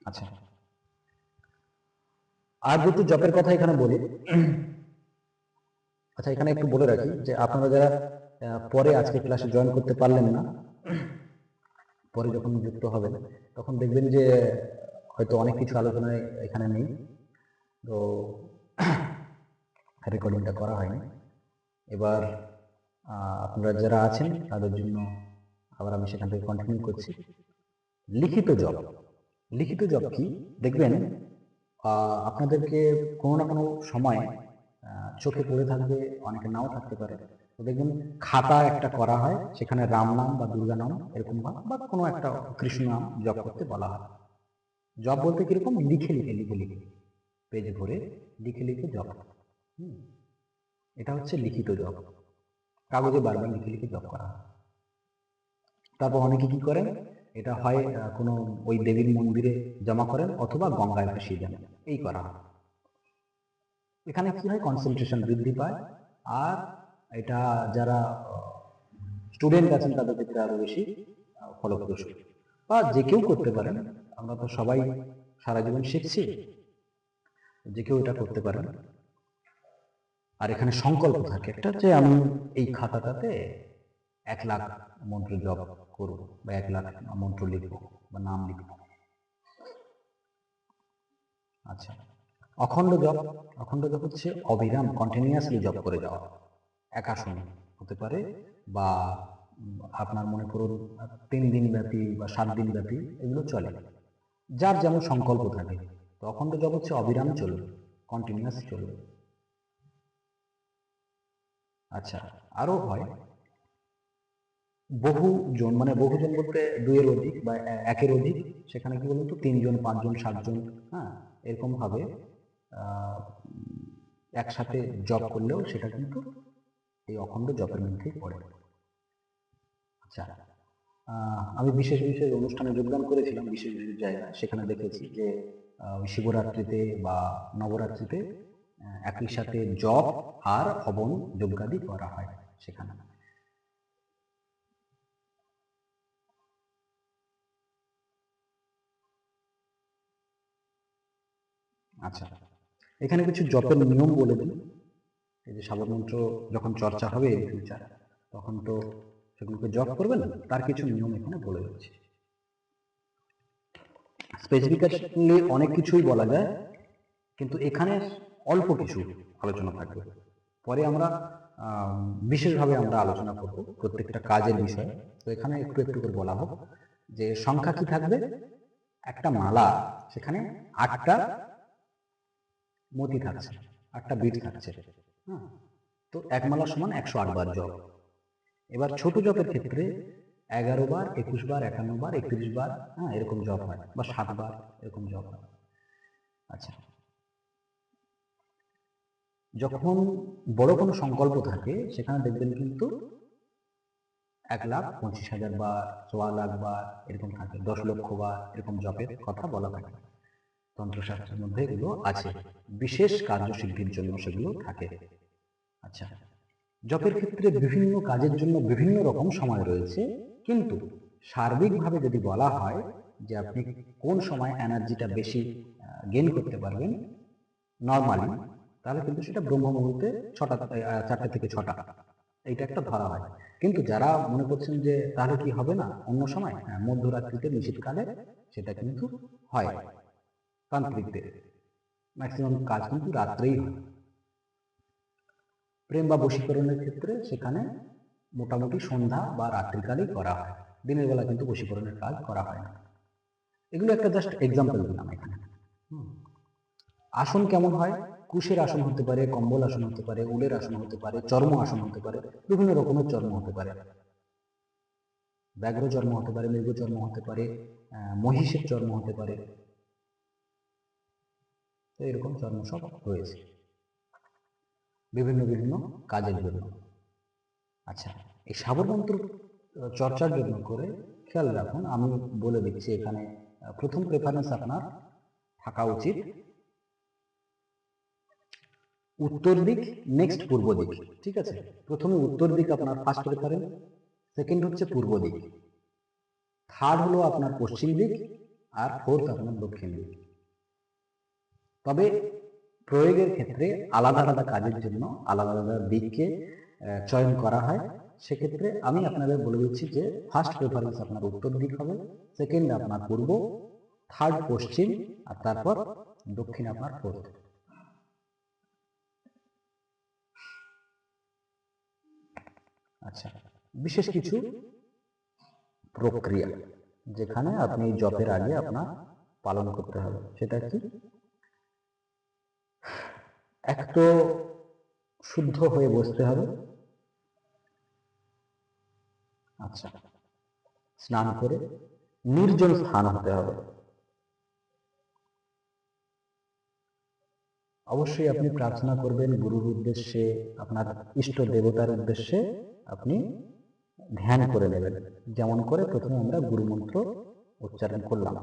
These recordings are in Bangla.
আচ্ছা, আর দুটো জবের কথা এখানে বলি। আচ্ছা, এখানে একটু বলে রাখি যে আপনারা যারা পরে আজকে ক্লাসে জয়েন করতে পারলেন না, পরে যখন যুক্ত হবেন তখন দেখবেন যে হয়তো অনেক কিছু আলোচনায় এখানে নেই, তো রেকর্ডিংটা করা হয়নি। এবার আপনারা যারা আছেন তাদের জন্য আবার আমি সেখান থেকে কন্টিনিউ করছি। লিখিত জব, লিখিত জব কি দেখবেন, আপনাদেরকে কোনো না কোনো সময় চোখে পড়ে থাকবে, অনেকে নাও থাকতে পারে। তো দেখবেন খাতা একটা করা হয়, সেখানে রাম নাম বা দুর্গা নাম এরকম বা কোনো একটা কৃষ্ণ নাম জপ করতে বলা হয়। জব বলতে কিরকম, লিখে লিখে লিখে লিখে পেজ ভরে লিখে লিখে জব। এটা হচ্ছে লিখিত জব, কাগজে বারবার লিখে লিখে জব করা হয়। তারপর অনেকে কি করেন, এটা হয় কোনো ওই দেবীর মন্দিরে জমা করেন অথবা গঙ্গায় ভাসিয়ে দেন, এই করা হয়। এখানে কি হয়, কনসেন্ট্রেশন বৃদ্ধি পায়, আর এটা যারা স্টুডেন্ট আছেন তাদের ক্ষেত্রে আরো বেশি ফলপ্রসূ, বা যে কেউ করতে পারেন। আমরা তো সবাই সারা জীবন শিখছি, যে কেউ এটা করতে পারেন। আর এখানে সংকল্প থাকে একটা, যে আমি এই খাতাটাতে 1,00,000 মন্ত্র জপ করব, বা 1,00,000 মন্ত্র লিখবো বা নাম লিখবো। আচ্ছা, অখণ্ড জপ, অখণ্ড জপ হচ্ছে অবিরাম কন্টিনিউয়াসলি জপ করে যাওয়া, একা শুনে হতে পারে, বা আপনার মনে করুন 3 দিন ব্যাপী বা 7 দিন ব্যাপী, এগুলো চলে, যার যেমন সংকল্প থাকে। তো অখণ্ড জপ হচ্ছে অবিরাম চলবে, কন্টিনিউয়াস চলবে। আচ্ছা, আরো হয় বহুজন, মানে বহুজন বলতে 2 এর অধিক বা 1 এর অধিক, সেখানে কি বলুন তো 3 জন 5 জন 7 জন, হ্যাঁ, এরকম ভাবে একসাথে জব করলেও সেটা কিন্তু এই অখণ্ড জপের মধ্যেই পড়ে। আচ্ছা, আমি বিশেষ বিশেষ অনুষ্ঠানে যোগদান করেছিলাম, বিশেষ বিশেষ জায়গায়, সেখানে দেখেছি যে শিবরাত্রিতে বা নবরাত্রিতে একই সাথে জপ আর হবন যজ্ঞাদি করা হয় সেখানে। আচ্ছা, এখানে কিছু জপের নিয়ম বলে দিই। এই যে সাবর মন্ত্র যখন চর্চা হবে ইন ফিউচার, তখন তো সেগুলোকে জপ করবেন, তার কিছু নিয়ম এখানে বলে দিচ্ছি। স্পেসিফিক্যালি অনেক কিছুই বলা যায়, কিন্তু এখানে অল্প কিছু আলোচনা থাকবে। পরে আমরা বিশেষভাবে আমরা আলোচনা করব প্রত্যেকটা কাজের বিষয়ে। তো এখানে একটু একটু করে বলা হোক যে সংখ্যা কি থাকবে, একটা মালা, সেখানে 8টা মতি থাকছে, 8টা বিট থাকছে, হ্যাঁ। তো এক মালা সমান 108 বার জপ। এবার ছোট জপের ক্ষেত্রে 11 বার, 21 বার, 51 বার, 31 বার, হ্যাঁ, এরকম জপ হয়, বা 7 বার এরকম জপ হয়। আচ্ছা, যখন বড় কোনো সংকল্প থাকে সেখানে দেখবেন কিন্তু 1,25,000 বার, 1,00,000 বার এরকম থাকে, 10 লক্ষ বার এরকম জপের কথা বলা থাকে। তন্ত্রশাস্ত্রের মধ্যে এগুলো আছে, বিশেষ কার্যসিদ্ধির জন্য সেগুলো থাকে। আচ্ছা, জপের ক্ষেত্রে বিভিন্ন কাজের জন্য বিভিন্ন রকম সময় রয়েছে, কিন্তু সার্বিকভাবে যদি বলা হয় যে আপনি কোন সময় এনার্জিটা বেশি গেইন করতে পারবেন নর্মালি, তাহলে কিন্তু সেটা ব্রহ্ম মুহূর্তে 4টা থেকে 6টা, এইটা একটা ধরা হয়। কিন্তু যারা মনে করছেন যে তাহলে কি হবে না অন্য সময়, মধ্যরাত্রিতে নিশীথকালে, সেটা কিন্তু হয়। তান্ত্রিকদের ম্যাক্সিমাম কাজ কিন্তু রাত্রেই হয়। প্রেম বা বশীকরণের ক্ষেত্রে সেখানে মোটামুটি সন্ধ্যা বা রাত্রিকালেই করা হয়, দিনের বেলা কিন্তু বশীকরণের কাজ করা হয় না। এগুলো একটা জাস্ট এক্সাম্পল দিলাম এখানে। আসন কেমন হয়, কুশের আসন হতে পারে, কম্বল আসন হতে পারে, উলের আসন হতে পারে, চর্ম আসন হতে পারে, বিভিন্ন রকমের চর্ম হতে পারে, ব্যাঘ্র চর্ম হতে পারে, মৃগ চর্ম হতে পারে, মহিষের চর্ম হতে পারে, তো এরকম চর্ম সব রয়েছে বিভিন্ন বিভিন্ন কাজের জন্য। আচ্ছা, এই সাবর মন্ত্র চর্চার জন্য করে খেয়াল রাখুন, আমি বলে দিচ্ছি এখানে প্রথম প্রেফারেন্স আপনার থাকা উচিত উত্তর দিক, নেক্সট পূর্ব দিক। ঠিক আছে, প্রথমে উত্তর দিক আপনার ফার্স্ট প্রেফারেন্স, সেকেন্ড হচ্ছে পূর্ব দিক, থার্ড হলো আপনার পশ্চিম দিক, আর ফোর্থ আপনার দক্ষিণ দিক। তবে প্রয়োগের ক্ষেত্রে আলাদা আলাদা কাজের জন্য আলাদা আলাদা দিককে চয়ন করা হয়। সেক্ষেত্রে আমি আপনাদের বলে দিচ্ছি যে ফার্স্ট প্রেফারেন্স আপনার উত্তর দিক হবে, সেকেন্ড আপনার পূর্ব, থার্ড পশ্চিম, আর তারপর দক্ষিণ আপনার ফোর্থ। আচ্ছা, বিশেষ কিছু প্রক্রিয়া যেখানে আপনি জপের আগে আপনার পালন করতে হবে, সেটা কি? এক তো শুদ্ধ হয়ে বসতে হবে। আচ্ছা, স্নান করে নির্জন স্থান হতে হবে। অবশ্যই আপনি প্রার্থনা করবেন গুরুর উদ্দেশ্যে, আপনার ইষ্ট দেবতার উদ্দেশ্যে আপনি ধ্যান করে নেবেন। যেমন করে প্রথমে আমরা গুরু মন্ত্র উচ্চারণ করলাম।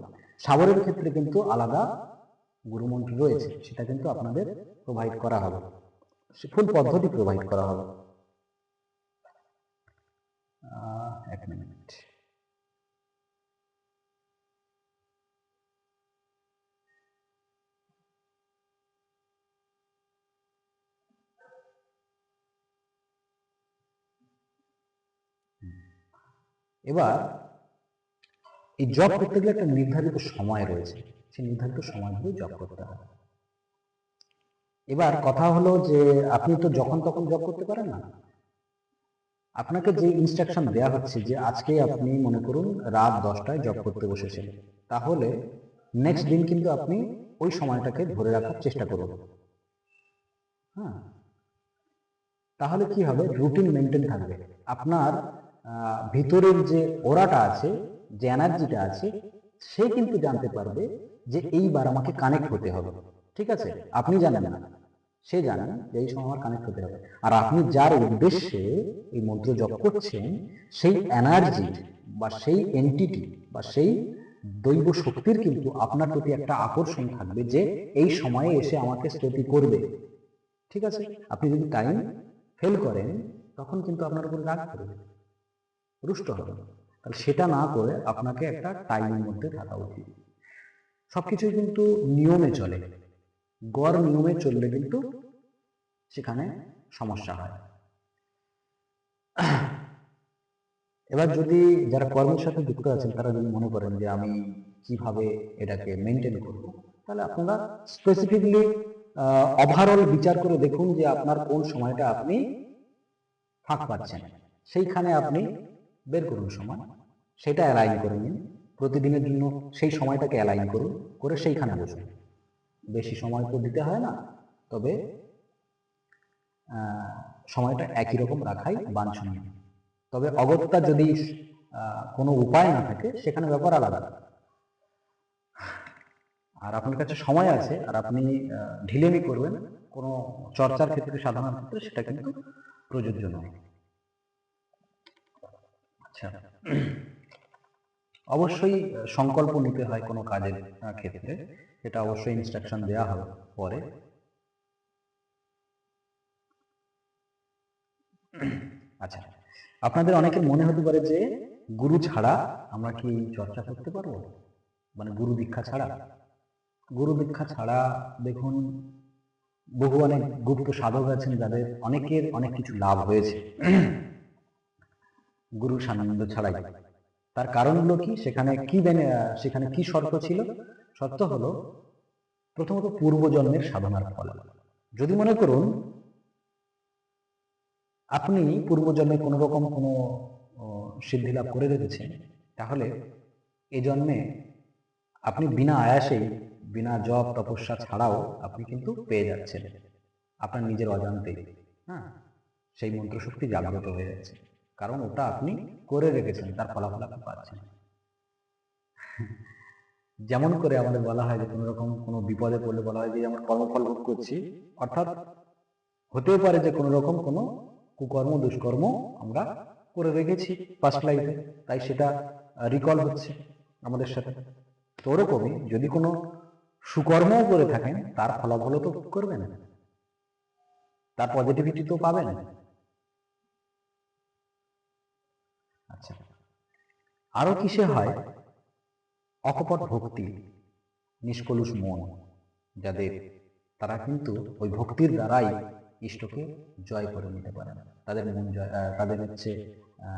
শাবরের ক্ষেত্রে কিন্তু আলাদা গুরু মন্ত্র রয়েছে, সেটা কিন্তু আপনাদের প্রোভাইড করা হবে, ফুল পদ্ধতি প্রোভাইড করা হবে। এক মিনিট। এবার এই জব করতে গেলে একটা নির্ধারিত সময় রয়েছে, সেই নির্ধারিত সময় ধরে জব করতে হবে। এবার কথা হলো যে আপনি তো যখন তখন জব করতে পারেন না। আপনাকে যে ইনস্ট্রাকশন দেওয়া হচ্ছে যে আজকে আপনি মনে করুন রাত 10টায় জব করতে বসেছেন, তাহলে নেক্সট দিন কিন্তু আপনি ওই সময়টাকে ধরে রাখার চেষ্টা করুন। হ্যাঁ, তাহলে কি হবে, রুটিন মেনটেন থাকবে। আপনার ভিতরের যে ওরাটা আছে, যে এনার্জিটা আছে, সে কিন্তু জানতে পারবে যে এইবার আমাকে কানেক্ট হতে হবে। ঠিক আছে, আপনি জানেন না, সে জানে যে এই সময় আমার কানেক্ট হতে হবে। আর আপনি যার উদ্দেশ্যে এই মন্ত্র জপ করছেন, সেই এনার্জি বা সেই এন্টিটি বা সেই দৈব শক্তির কিন্তু আপনার প্রতি একটা আকর্ষণ থাকবে যে এই সময়ে এসে আমাকে স্তুতি করবে। ঠিক আছে, আপনি যদি টাইম ফেল করেন তখন কিন্তু আপনার উপর রাগ করবে, রুষ্ট হবে। তাহলে সেটা না করে আপনাকে একটা টাইমের মধ্যে থাকা উচিত। সবকিছুই কিন্তু নিয়মে চলে, গড় নিয়মে চললে কিন্তু সেখানে সমস্যা হয়। এবার যদি যারা কর্মের সাথে যুক্ত আছেন তারা যদি মনে করেন যে আমি কিভাবে এটাকে মেনটেন করব, তাহলে আপনারা স্পেসিফিকলি ওভারঅল বিচার করে দেখুন যে আপনার কোন সময়টা আপনি ফাঁক পাচ্ছেন, সেইখানে আপনি বের করুন সময়, সেটা অ্যালাইন করে নিন। প্রতিদিনের জন্য সেই সময়টাকে অ্যালাইন করুন, করে সেইখানে বসুন। বেশি সময় তো দিতে হয় না, তবে সময়টা একই রকম রাখাই বাঞ্ছনীয়। তবে অগত্যা যদি কোনো উপায় না থাকে সেখানে ব্যাপার আলাদা। আর আপনার কাছে সময় আছে আর আপনি ঢিলেমি করবেন কোনো চর্চার ক্ষেত্রে, সাধনার ক্ষেত্রে, সেটা কিন্তু প্রযোজ্য নয়। আচ্ছা, অবশ্যই সংকল্প নিতে হয় কোনো কাজের ক্ষেত্রে, এটা অবশ্যই ইনস্ট্রাকশন দেওয়া হবে পরে। আচ্ছা, আপনাদের অনেকের মনে হতে পারে যে গুরু ছাড়া আমরা কি চর্চা করতে পারবো, মানে গুরু দীক্ষা ছাড়া? গুরু দীক্ষা ছাড়া দেখুন, বহু অনেক গুপ্ত সাধক আছেন যাদের অনেকের অনেক কিছু লাভ হয়েছে গুরু সান্নিধ্য ছাড়াই। তার কারণগুলো কি, সেখানে কি শর্ত ছিল? শর্ত হলো প্রথমত পূর্বজন্মের সাধনার ফল। যদি মনে করুন আপনি পূর্বজন্মে কোনো রকম কোনো সিদ্ধি লাভ করে রেখেছেন, তাহলে এই জন্মে আপনি বিনা আয়াসেই, বিনা জপ তপস্যা ছাড়াও আপনি কিন্তু পেয়ে যাচ্ছেন আপনার নিজের অজান্তেই। হ্যাঁ, সেই মন্ত্রশক্তি জাগ্রত হয়ে যাচ্ছে, কারণ ওটা আপনি করে রেখেছেন, তার ফলাফল আপনি পাচ্ছেন। যেমন করে আমাদের বলা হয় যে কোনো রকম কোনো বিপদে পড়লে বলা হয় যে আমরা কর্মফল ভোগ করছি, অর্থাৎ হতেও পারে যে কোনো রকম কোনো কুকর্ম দুষ্কর্ম আমরা করে রেখেছি পাস্ট লাইফে, তাই সেটা রিকল হচ্ছে আমাদের সাথে। তো ওরকমই যদি কোনো সুকর্মও করে থাকেন, তার ফলাফল তো করবেন, তার পজিটিভিটি তো পাবেন। আচ্ছা, আরো কিসে হয়, অকপট ভক্তি, নিষ্কলুষ মন যাদের, তারা কিন্তু ওই ভক্তির দ্বারাই ইষ্টকে জয় করে নিতে পারে, তাদের মন জয়, তাদের হচ্ছে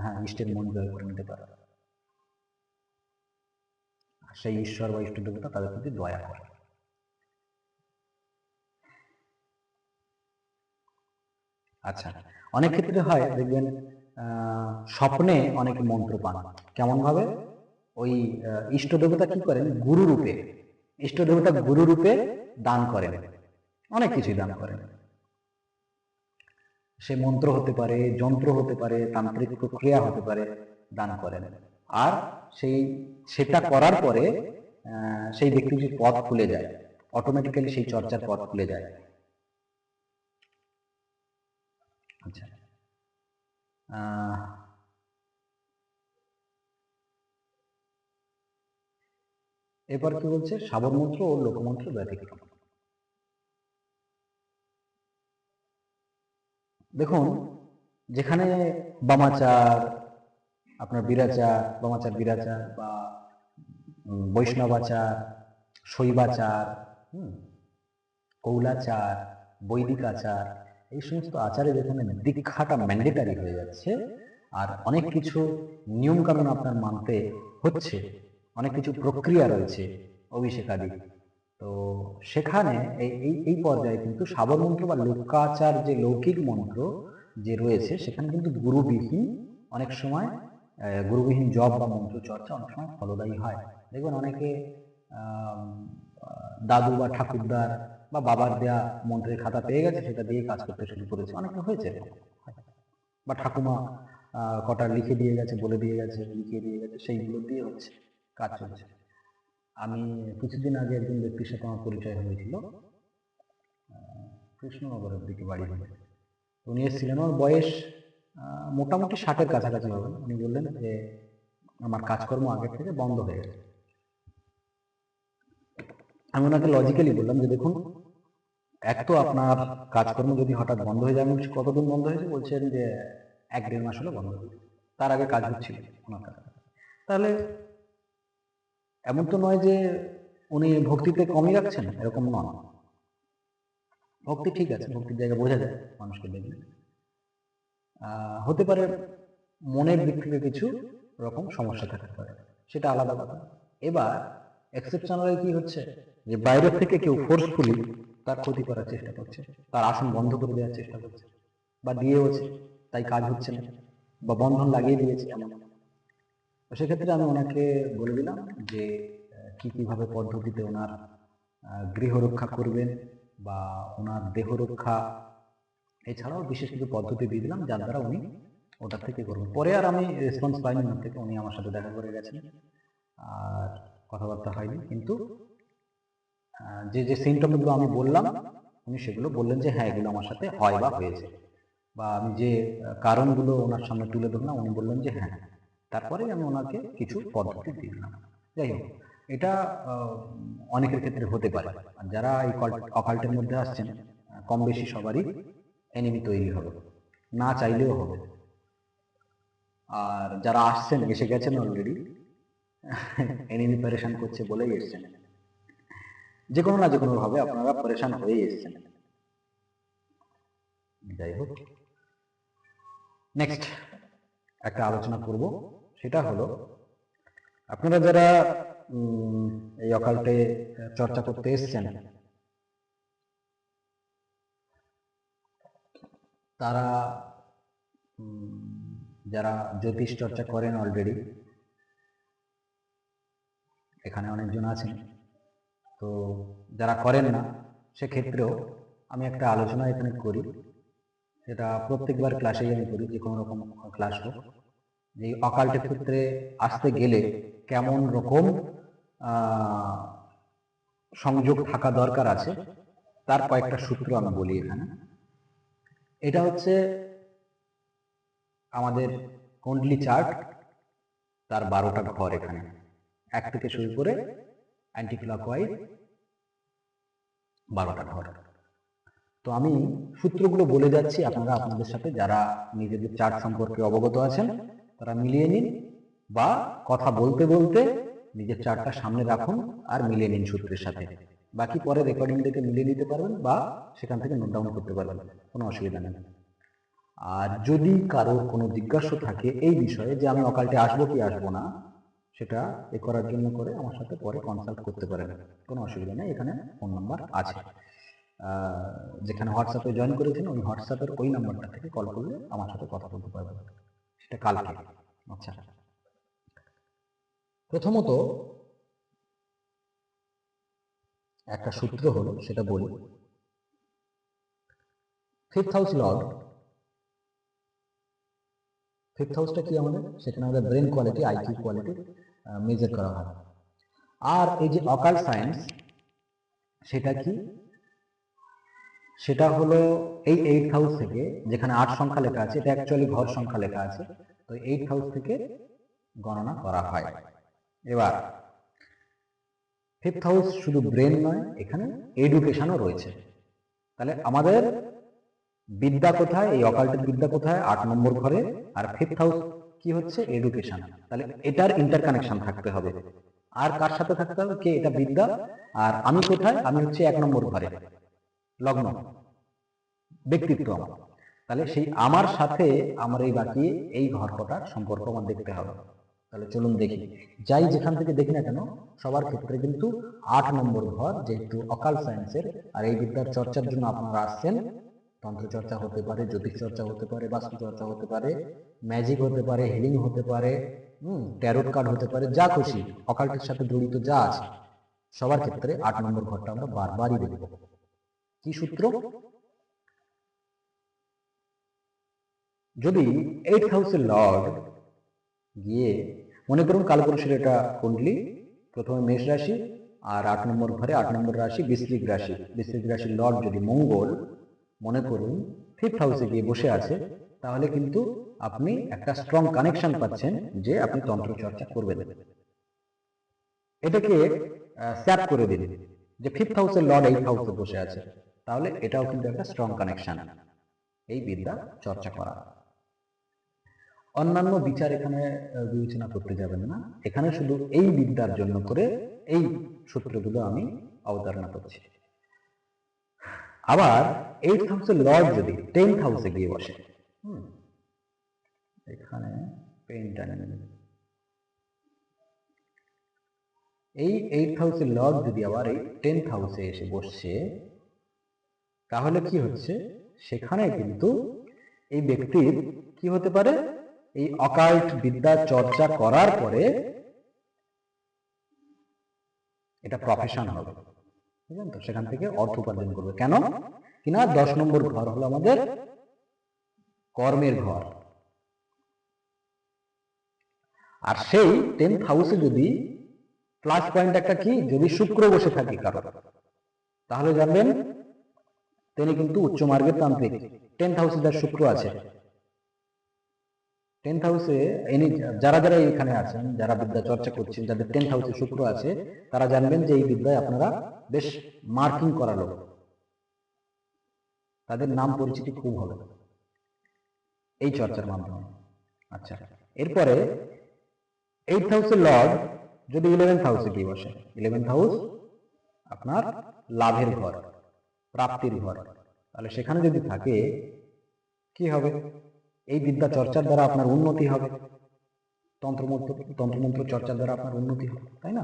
হ্যাঁ, ইষ্টের মন জয় করে নিতে পারে। সেই ঈশ্বর বা ইষ্ট দেবতা তাদের প্রতি দয়া করে। আচ্ছা, অনেক ক্ষেত্রে হয় দেখবেন স্বপ্নে অনেকে মন্ত্র পান। কেমন ভাবে? ওই ইষ্ট দেবতা কি করেন? গুরু রূপে, ইষ্ট দেবতা গুরু রূপে দান করেন, অনেক কিছুই দান করেন। সে মন্ত্র হতে পারে, যন্ত্র হতে পারে, তান্ত্রিক প্রক্রিয়া হতে পারে, দান করেন। আর সেটা করার পরে সেই ব্যক্তিটির পথ খুলে যায়, অটোমেটিক্যালি সেই চর্চার পথ খুলে যায়। আচ্ছা, এবার কি বলছে? শাবর মন্ত্র ও লোকমন্ত্র ব্যতিক্রম। দেখুন, যেখানে বামাচার, আপনার বিরাচার, বামাচার বিরাচার বা বৈষ্ণবাচার, শৈবাচার, কৌলাচার, বৈদিক আচার, এই সমস্ত আচারে যেখানে দীক্ষাটা ম্যান্ডেটারি হয়ে যাচ্ছে আর অনেক কিছু নিয়ম কানুন আপনার মানতে হচ্ছে, অনেক কিছু প্রক্রিয়া রয়েছে অভিষেকাদি, তো সেখানে এই পর্যায়ে কিন্তু শাবর মন্ত্র বা লোকাচার যে লৌকিক মন্ত্র যে রয়েছে সেখানে কিন্তু গুরুবিহীন অনেক সময় গুরুবিহীন জপ বা মন্ত্র চর্চা অনেক সময় ফলদায়ী হয়। দেখবেন অনেকে দাদু বা ঠাকুরদার বা বাবার দেয়া মন্ত্রের খাতা পেয়ে গেছে, সেটা দিয়ে কাজ করতে শুরু করেছে, অনেকে হয়েছে। বা ঠাকুমা কটা লিখে দিয়ে গেছে, বলে দিয়ে গেছে, লিখিয়ে দিয়ে গেছে, সেইগুলো দিয়ে হচ্ছে কাজ চলছে। আমি কিছুদিন আগে একজন ব্যক্তির সাথে আমার পরিচয় হয়েছিল, কৃষ্ণনগরের দিকে বাড়ি হবে। উনি এসেছিলেন, ওর বয়স মোটামুটি 60-এর কাছাকাছি হবে। উনি বললেন যে আমার কাজকর্ম আগের থেকে বন্ধ হয়ে গেছে। আমি ওনাকে লজিক্যালি বললাম যে দেখুন, এক তো আপনার কাজকর্ম যদি হঠাৎ বন্ধ হয়ে যায়, কতদিন বন্ধ হয়েছে? বলছেন যে 1-1.5 মাস হলো বন্ধ হয়েছে, তার আগে কাজ হচ্ছিল ওনার কাছে। তাহলে এমন তো নয় যে উনি ভক্তিতে কমই রাখছেন, এরকম নয়। ভক্তি ঠিক আছে, ভক্তির জায়গা বোঝা যায় মানুষকে দেখলে। হতে পারে মনের দিক থেকে কিছু রকম সমস্যা থাকতে পারে, সেটা আলাদা কথা। এবার এক্সেপশনালি কি হচ্ছে যে বাইরের থেকে কেউ ফোর্সফুলি তার ক্ষতি করার চেষ্টা করছে, তার আসন বন্ধ করে দেওয়ার চেষ্টা করছে, বা দিয়েওছে তাই কাজ হচ্ছে না, বা বন্ধন লাগিয়ে দিয়েছে এমন। তো সেক্ষেত্রে আমি ওনাকে বলে দিলাম যে কিভাবে পদ্ধতিতে ওনার গৃহ রক্ষা করবেন বা ওনার দেহ রক্ষা, এছাড়াও বিশেষ কিছু পদ্ধতি দিয়ে দিলাম যার দ্বারা উনি ওটা থেকে করবেন। পরে আর আমি রেসপন্স পাইনি ওনার থেকে, উনি আমার সাথে দেখা করে গেছেন আর কথাবার্তা হয়নি, কিন্তু যে সিমটমগুলো আমি বললাম উনি সেগুলো বললেন যে হ্যাঁ এগুলো আমার সাথে হয় বা হয়েছে, বা আমি যে কারণগুলো ওনার সামনে তুলে ধরলাম উনি বললেন যে হ্যাঁ। তারপরে আমি ওনাকে কিছু পদ্ধতি দিয়ে দিলাম। যাই হোক, এটা অনেকের ক্ষেত্রে হতে পারে। আর যারা এই অকাল্টের মধ্যে আসছেন, কম বেশি সবারই এনিমি তৈরি হবে, না চাইলেও হবে। আর যারা আসছেন, এসে গেছেন অলরেডি, এনিমি পরেশান করছে বলেই এসছেন, যে কোনো না যে কোনো ভাবে আপনারা পরেশান হয়ে এসছেন। যাই হোক, নেক্সট একটা আলোচনা করব, সেটা হলো আপনারা যারা এই অকাল্টে চর্চা করতে এসছেন, তারা যারা জ্যোতিষ চর্চা করেন অলরেডি, এখানে অনেকজন আছেন, তো যারা করেন না সেক্ষেত্রেও আমি একটা আলোচনা এখানে করি, সেটা প্রত্যেকবার ক্লাসেই আমি করি, যে কোনো রকম ক্লাস হোক, যে অকাল্টের ক্ষেত্রে আসতে গেলে কেমন রকম সংযোগ থাকা দরকার আছে তার কয়েকটা সূত্র আমি বলি এখানে। এটা হচ্ছে আমাদের কুণ্ডলী চার্ট, তার 12টা ঘর, এখানে এক থেকে শুরু করে অ্যান্টি ক্লকওয়াইজ 12টা ঘর। তো আমি সূত্রগুলো বলে যাচ্ছি, আপনারা আপনাদের সাথে যারা নিজেদের চার্ট সম্পর্কে অবগত আছেন তারা মিলিয়ে নিন, বা কথা বলতে বলতে নিজের চার্টটা সামনে রাখুন আর মিলিয়ে নিন সূত্রের সাথে। বাকি পরে রেকর্ডিং দেখে মিলিয়ে নিতে পারবেন বা সেখান থেকে নোট ডাউন করতে পারবেন, কোনো অসুবিধা নেই। আর যদি কারোর কোনো জিজ্ঞাসা থাকে এই বিষয়ে যে আমি অকাল্টে আসবো কি আসবো না, সেটা এ করার জন্য করে আমার সাথে পরে কনসাল্ট করতে পারেন, কোনো অসুবিধা নেই। এখানে ফোন নাম্বার আছে, যেখানে হোয়াটসঅ্যাপে জয়েন করেছেন ওই হোয়াটসঅ্যাপের ওই নাম্বারটা থেকে কল করলে আমার সাথে কথা বলতে পারবেন, সেটা কালকে। আচ্ছা, প্রথমত একটা সূত্র হলো, সেটা বলি। ফিফথ হাউস লর্ড, ফিফথ হাউসটা কি আমাদের, সেখানে আমাদের brain quality, IQ quality measure করা হয়। আর এই যে অকাল্ট সায়েন্স, সেটা কি, সেটা হলো এই 8th হাউস থেকে, যেখানে 8 সংখ্যা লেখা আছে, এটা অ্যাকচুয়ালি ঘর সংখ্যা লেখা আছে, তো 8th হাউস থেকে গণনা করা হয়। এবার ফিফথ হাউস শুধু ব্রেন নয়, এখানে এডুকেশনও রয়েছে। তাহলে আমাদের বিদ্যা কোথায়, এই অকাল্টের বিদ্যা কোথায়, 8 নম্বর ঘরে, আর ফিফথ হাউস কি হচ্ছে, এডুকেশন। তাহলে এটার ইন্টারকানেকশন থাকতে হবে। আর কার সাথে থাকতে হবে, কে, এটা বিদ্যা, আর আমি কোথায়, আমি হচ্ছে 1 নম্বর ঘরে, লগ্ন, ব্যক্তিত্ব আমার। তাহলে সেই আমার সাথে আমার এই বাকি এই ঘর কটার সম্পর্ক আমার দেখতে হবে। তাহলে চলুন দেখি, যাই যেখান থেকে দেখি না কেন, সবার ক্ষেত্রে কিন্তু 8 নম্বর ঘর, যেহেতু অকাল সায়েন্সের আর এই বিদ্যার চর্চার জন্য আপনারা আসছেন। তন্ত্র চর্চা হতে পারে, জ্যোতিষ চর্চা হতে পারে, বাস্তু চর্চা হতে পারে, ম্যাজিক হতে পারে, হিলিং হতে পারে, ট্যারোট কার্ড হতে পারে, যা খুশি অকাল্টের সাথে জড়িত যা আছে, সবার ক্ষেত্রে 8 নম্বর ঘরটা আমরা বারবারই দেখব। কি সূত্র, যদি 8th হাউসের লর্ড গিয়ে, মনে করুন কালপুরুষের এটা কুণ্ডলী, প্রথমে মেষ রাশি, আর 8 নম্বর ঘরে 8 নম্বর রাশি বৃশ্চিক রাশি, বৃশ্চিক রাশির লর্ড যদি মঙ্গল মনে করুন 5th হাউসে গিয়ে বসে আছে, তাহলে কিন্তু আপনি একটা স্ট্রং কানেকশন পাচ্ছেন যে আপনি তন্ত্র চর্চা করবেন। এটাকে স্যাপ করে দিন যে 5th হাউসের লর্ড 8th হাউসে বসে আছে, তাহলে এটাও কিন্তু একটা স্ট্রং কানেকশন এই বিদ্যা চর্চা করা। অন্যান্য বিচার এখানে বিবেচনা করতে যাবেন না, এখানে শুধু এই বিদ্যার জন্য করে এই সূত্রগুলো আমি অবতারণা করছি। আবার 8th হাউসের লর্ড যদি 10th হাউসে গিয়ে বসে, এখানে পেনটা নেন, এই 8th হাউসের লর্ড যদি আবার এই 10th হাউসে এসে বসছে, তাহলে কি হচ্ছে, সেখানে কিন্তু এই ব্যক্তির কি হতে পারে, এই অকাল্ট বিদ্যা চর্চা করার পরে এটা প্রফেশন হবে, বুঝলেন তো, সেখান থেকে অর্থ উপার্জন করবে। কেন কিনা 10 নম্বর ঘর হলো আমাদের কর্মের ঘর, আর সেই 10th হাউসে যদি প্লাস পয়েন্ট একটা কি, যদি শুক্র বসে থাকে কারো, তাহলে জানবেন তিনি কিন্তু উচ্চ মার্গের তান্ত্রিক। 10th হাউসে যার শুক্র আছে, 10th হাউসে যারা যারা এখানে আছেন, যারা বিদ্যা চর্চা করছেন, যাদের 10th হাউসে শুক্র আছে, তারা জানবেন যে এই বিদ্যায় আপনারা বেশ মার্কিং করা লোক, তাদের নাম পরিচিতি খুব হবে এই চর্চার মাধ্যমে। আচ্ছা, এরপরে 8th হাউসের লর্ড যদি 11th হাউসে গিয়ে বসে, 11th হাউস আপনার লাভের ঘর, প্রাপ্তির ঘর, তাহলে সেখানে যদি থাকে কি হবে, এই বিদ্যা চর্চার দ্বারা আপনার উন্নতি হবে, তন্ত্রমন্ত্র চর্চার দ্বারা আপনার উন্নতি হবে, তাই না?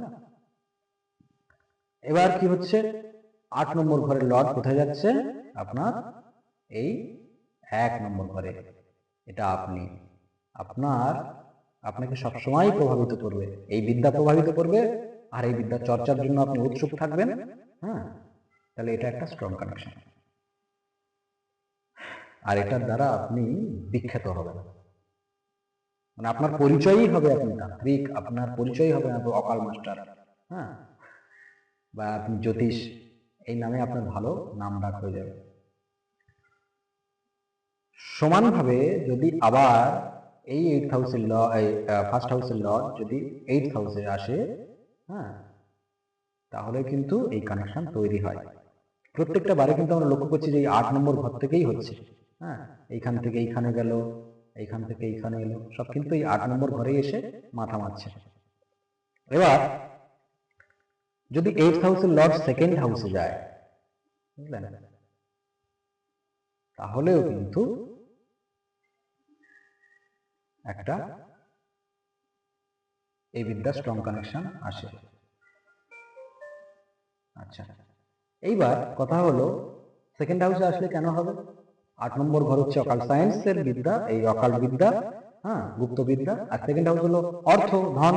এবার কি হচ্ছে, 8 নম্বর ঘরের লর্ড কোথায় যাচ্ছে, আপনার এই 1 নম্বর ঘরে। এটা আপনাকে সবসময় প্রভাবিত করবে, এই বিদ্যা প্রভাবিত করবে, আর এই বিদ্যা চর্চার জন্য আপনি উৎসুক থাকবেন। হ্যাঁ, তাহলে এটা একটা স্ট্রং কানেকশন, আর এটার দ্বারা আপনি বিখ্যাত হবেন, মানে আপনার পরিচয়ই হবে আপনি তান্ত্রিক, আপনার পরিচয় হবে আপনি অকাল মাস্টার, হ্যাঁ, বা আপনি জ্যোতিষ, এই নামে আপনার ভালো নাম ডাক হয়ে যাবে। সমানভাবে যদি আবার এই 8th হাউসের ফার্স্ট হাউসের লর্ড যদি 8th হাউসে আসে, হ্যাঁ, তাহলে কিন্তু এই কানেকশন তৈরি হয়। প্রত্যেকটা বারে কিন্তু আমরা লক্ষ্য করছি যে এই 8 নম্বর ঘর থেকেই হচ্ছে, হ্যাঁ, এইখান থেকে এইখানে গেল, এইখান থেকে এইখানে এলো, সব কিন্তু এই 8 নম্বর ঘরে এসে মাথা মারছে। এবার যদি 8th হাউসের লর্ড সেকেন্ড হাউসে যায়, বুঝলেন, তাহলেও কিন্তু একটা এই বিদ্যা স্ট্রং কানেকশন আসে। আচ্ছা, এইবার কথা হলো সেকেন্ড হাউসে আসলে কেন হবে? 8 নম্বর ঘর হচ্ছে অকাল্ট সায়েন্সের বিদ্যা, এই অকাল্ট বিদ্যা, হ্যাঁ, গুপ্ত বিদ্যা। আর সেকেন্ড হাউস হলো অর্থ, ধন।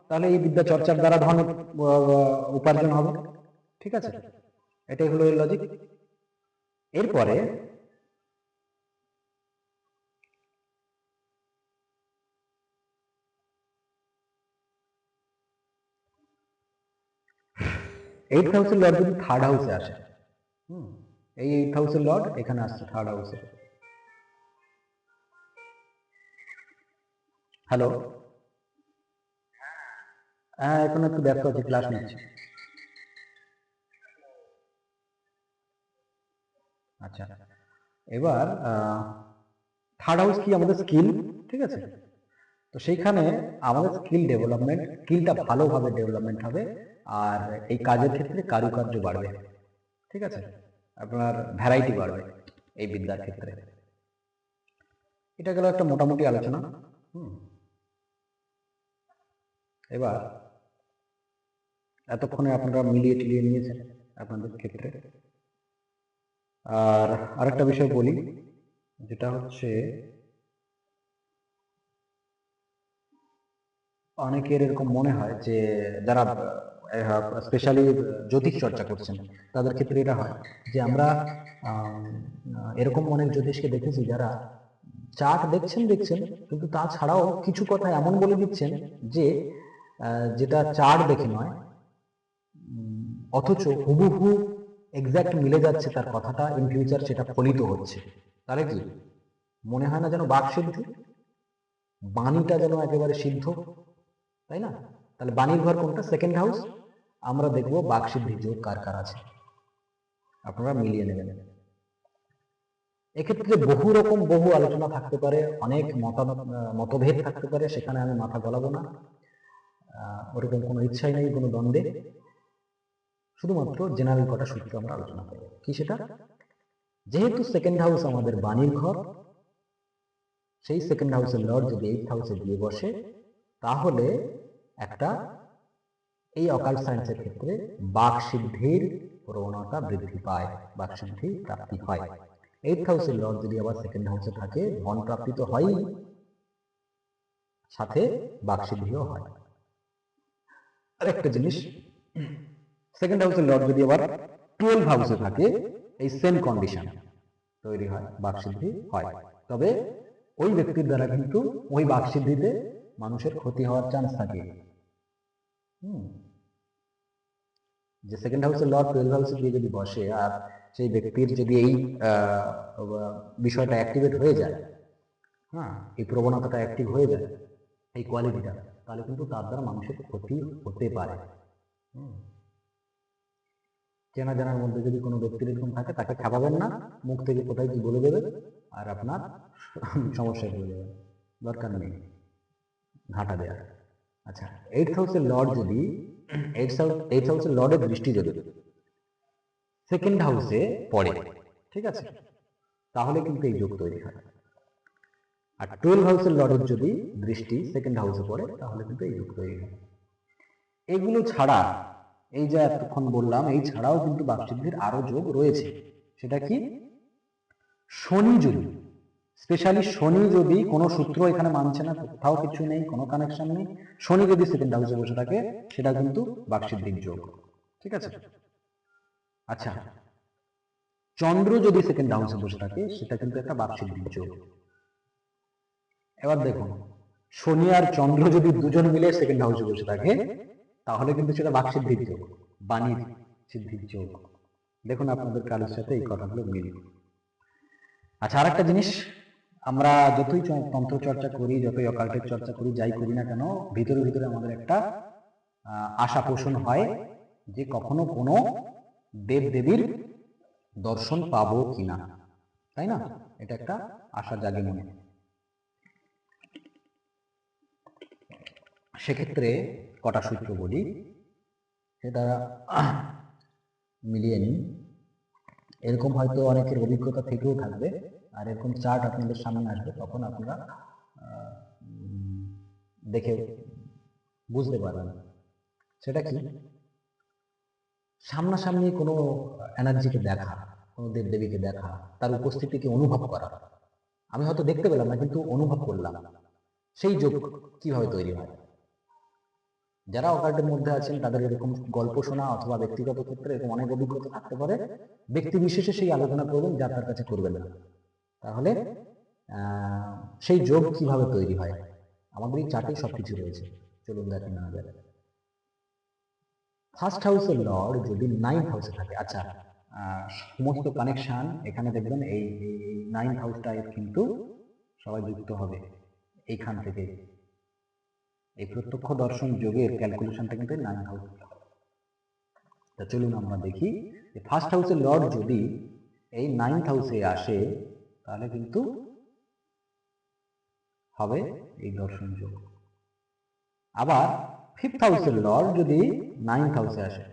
তাহলে এই বিদ্যা চর্চার দ্বারা ধন উপার্জন হবে। ঠিক আছে, এটাই হলো এর লজিক। এরপরে এইট হাউসের লর্ড যদি থার্ড হাউসে আসে, এই 8th হাউসের লর্ড এখানে আসছে থার্ড হাউসে। হ্যালো, হ্যাঁ, এখন একটু ব্যস্ত আছি, ক্লাস নিচ্ছি। আচ্ছা, এবার থার্ড হাউস কি? আমাদের স্কিল। ঠিক আছে, তো সেইখানে আমাদের স্কিল ডেভেলপমেন্ট, স্কিলটা ভালোভাবে ডেভেলপমেন্ট হবে, আর এই কাজের ক্ষেত্রে কারুকার্য বাড়বে। ঠিক আছে, আপনার ভ্যারাইটি বাড়বে এই বিদ্যার ক্ষেত্রে। এটা গেল একটা মোটামুটি আলোচনা। এবার এতক্ষণে আপনারা মিলিয়ে টিলিয়ে নিয়েছেন আপনাদের ক্ষেত্রে। আর আরেকটা বিষয় বলি, যেটা হচ্ছে অনেকের এরকম মনে হয় যে যারা স্পেশালি জ্যোতিষ চর্চা করছেন তাদের ক্ষেত্রে এটা হয় যে আমরা এরকম অনেক জ্যোতিষকে দেখেছি যারা চার্ট দেখছেন কিন্তু তাছাড়াও কিছু কথা এমন বলে দিচ্ছেন যে যেটা চার্ট দেখে নয়, অথচ হুবহু এক্স্যাক্ট মিলে যাচ্ছে তার কথাটা, ইন ফিউচার সেটা ফলিত হচ্ছে। তাহলে কি মনে হয় না যেন বাক সিদ্ধি, বাণীটা যেন একেবারে সিদ্ধ, তাই না? তাহলে বাণীর ঘর কোনটা? Second house. আমরা দেখব বাক সিদ্ধি যোগ কার কার আছে, আপনারা মিলিয়ে নেবেন। এক্ষেত্রে বহু রকম বহু আলোচনা থাকতে পারে, অনেক মতভেদ থাকতে পারে, সেখানে আমি মাথা গলাবো না। ওরকম কোনো ইচ্ছাই নেই কোনো দ্বন্দ্বে। শুধুমাত্র জেনারেল কটা সূত্র আমরা আলোচনা করব। কি সেটা? যেহেতু সেকেন্ড হাউস আমাদের বাণীর ঘর, সেই সেকেন্ড হাউসের লর্ড যদি 8th হাউসে গিয়ে বসে, তাহলে একটা এই অকাল্ট সায়েন্সের ক্ষেত্রে বাক সিদ্ধির প্রবণতা বৃদ্ধি পায়, বাক সিদ্ধি প্রাপ্তি হয়। 8th হাউসের লর্ড যদি আবার সেকেন্ড হাউসে থাকে, ধন প্রাপ্তি তো হয়ই, সাথে বাক সিদ্ধিও হয়। আরেকটা জিনিস, সেকেন্ড হাউসের লর্ড যদি আবার 12 হাউসে থাকে, এই সেম কন্ডিশন তৈরি হয়, বাক সিদ্ধি হয়। তবে ওই ব্যক্তির দ্বারা কিন্তু ওই বাক সিদ্ধিতে মানুষের ক্ষতি হওয়ার চান্স থাকে। যে সেকেন্ড হাউসের লর্ড 12 হাউসে গিয়ে যদি বসে আর সেই ব্যক্তির যদি এই বিষয়টা অ্যাক্টিভেট হয়ে যায়, হ্যাঁ, এই প্রবণতাটা অ্যাক্টিভ হয়ে যায়, এই কোয়ালিটিটা, তাহলে কিন্তু তার দ্বারা মানুষের ক্ষতি হতে পারে। চেনা জানার মধ্যে যদি কোনো ব্যক্তির এরকম থাকে, তাকে খাওয়াবেন না, মুখ থেকে কোথায় কি বলে দেবে আর আপনার সমস্যায় পড়ে যাবে, দরকার নেই ঘাটা দেয়া। আচ্ছা, 8th হাউসের লর্ড যদি 8th হাউসের লর্ডের দৃষ্টি যদি সেকেন্ড হাউসে পড়ে, ঠিক আছে, তাহলে কিন্তু এই যোগ তৈরি হয়। আর 12 হাউসের লর্ডের যদি দৃষ্টি সেকেন্ড হাউসে পড়ে, তাহলে কিন্তু এই যোগ তৈরি হয়। এগুলো ছাড়া, এই যে এতক্ষণ বললাম, এই ছাড়াও কিন্তু বাকসিদ্ধির আরো যোগ রয়েছে। সেটা কি? শনি যদি, স্পেশালি শনি যদি কোনো সূত্র এখানে মানছে না, কোথাও কিছু নেই, কোনো কানেকশন নেই, শনি যদি সেকেন্ড হাউসে বসে থাকে, সেটা কিন্তু বাকসিদ্ধির যোগ। ঠিক আছে? আচ্ছা, চন্দ্র যদি সেকেন্ড হাউসে বসে থাকে, সেটা কিন্তু একটা বাকসিদ্ধির যোগ। এবার দেখুন, শনি আর চন্দ্র যদি দুজন মিলে সেকেন্ড হাউসে বসে থাকে, তাহলে কিন্তু সেটা বাকসিদ্ধির যোগ, বাণীর সিদ্ধির যোগ। দেখুন আপনাদের কারোর সাথে এই কথাগুলো মিল। আচ্ছা, আর একটা জিনিস, আমরা যতই তন্ত্র চর্চা করি, যতই অকাল্টের চর্চা করি, যাই করি না কেন, ভিতরে ভিতরে আমাদের একটা আশা পোষণ হয় যে কখনো কোনো দেব দেবীর দর্শন পাবো কিনা, তাই না? এটা একটা আশা জাগে মনে। সেক্ষেত্রে কটা সূত্র বলি, সেটা মিলিয়ে নিন। এরকম হয়তো অনেকের অভিজ্ঞতা থেকেও থাকবে, আর এরকম চার্ট আপনাদের সামনে আসবে, তখন আপনারা দেখে বুঝতে পারবেন। সেটা কি? সামনাসামনি কোনো এনার্জিকে দেখা, কোনো দেবদেবীকে দেখা, তার উপস্থিতিকে অনুভব করা। আমি হয়তো দেখতে পেলাম না, কিন্তু অনুভব করলাম। সেই যোগ কিভাবে তৈরি হয়? যারা অকাল্টের মধ্যে আছেন তাদের এরকম গল্প শোনা অথবা ব্যক্তিগত ক্ষেত্রে এরকম অনেক অভিজ্ঞতা থাকতে পারে। ব্যক্তি বিশেষে সেই আলোচনা করবেন, যা তার কাছে করবেন না। তাহলে সেই যোগ কিভাবে তৈরি হয়? আমাদের এই চার্টে সবকিছু রয়েছে, চলুন দেখে নেওয়া যাবে। ফার্স্ট হাউসের লর্ড যদি 9th হাউসে থাকে, আচ্ছা, সমস্ত কানেকশন এখানে দেখবেন এই 9th হাউসটা কিন্তু সবাই যুক্ত হবে এইখান থেকে। এই প্রত্যক্ষ দর্শন যোগের ক্যালকুলেশনটা কিন্তু 9th হাউসে হবে। তা চলুন আমরা দেখি, ফার্স্ট হাউসের লর্ড যদি এই 9th হাউসে আসে, তাহলে কিন্তু হবে এই দর্শন যোগ। আবার 5th হাউসের লর্ড যদি 9th হাউসে আসে,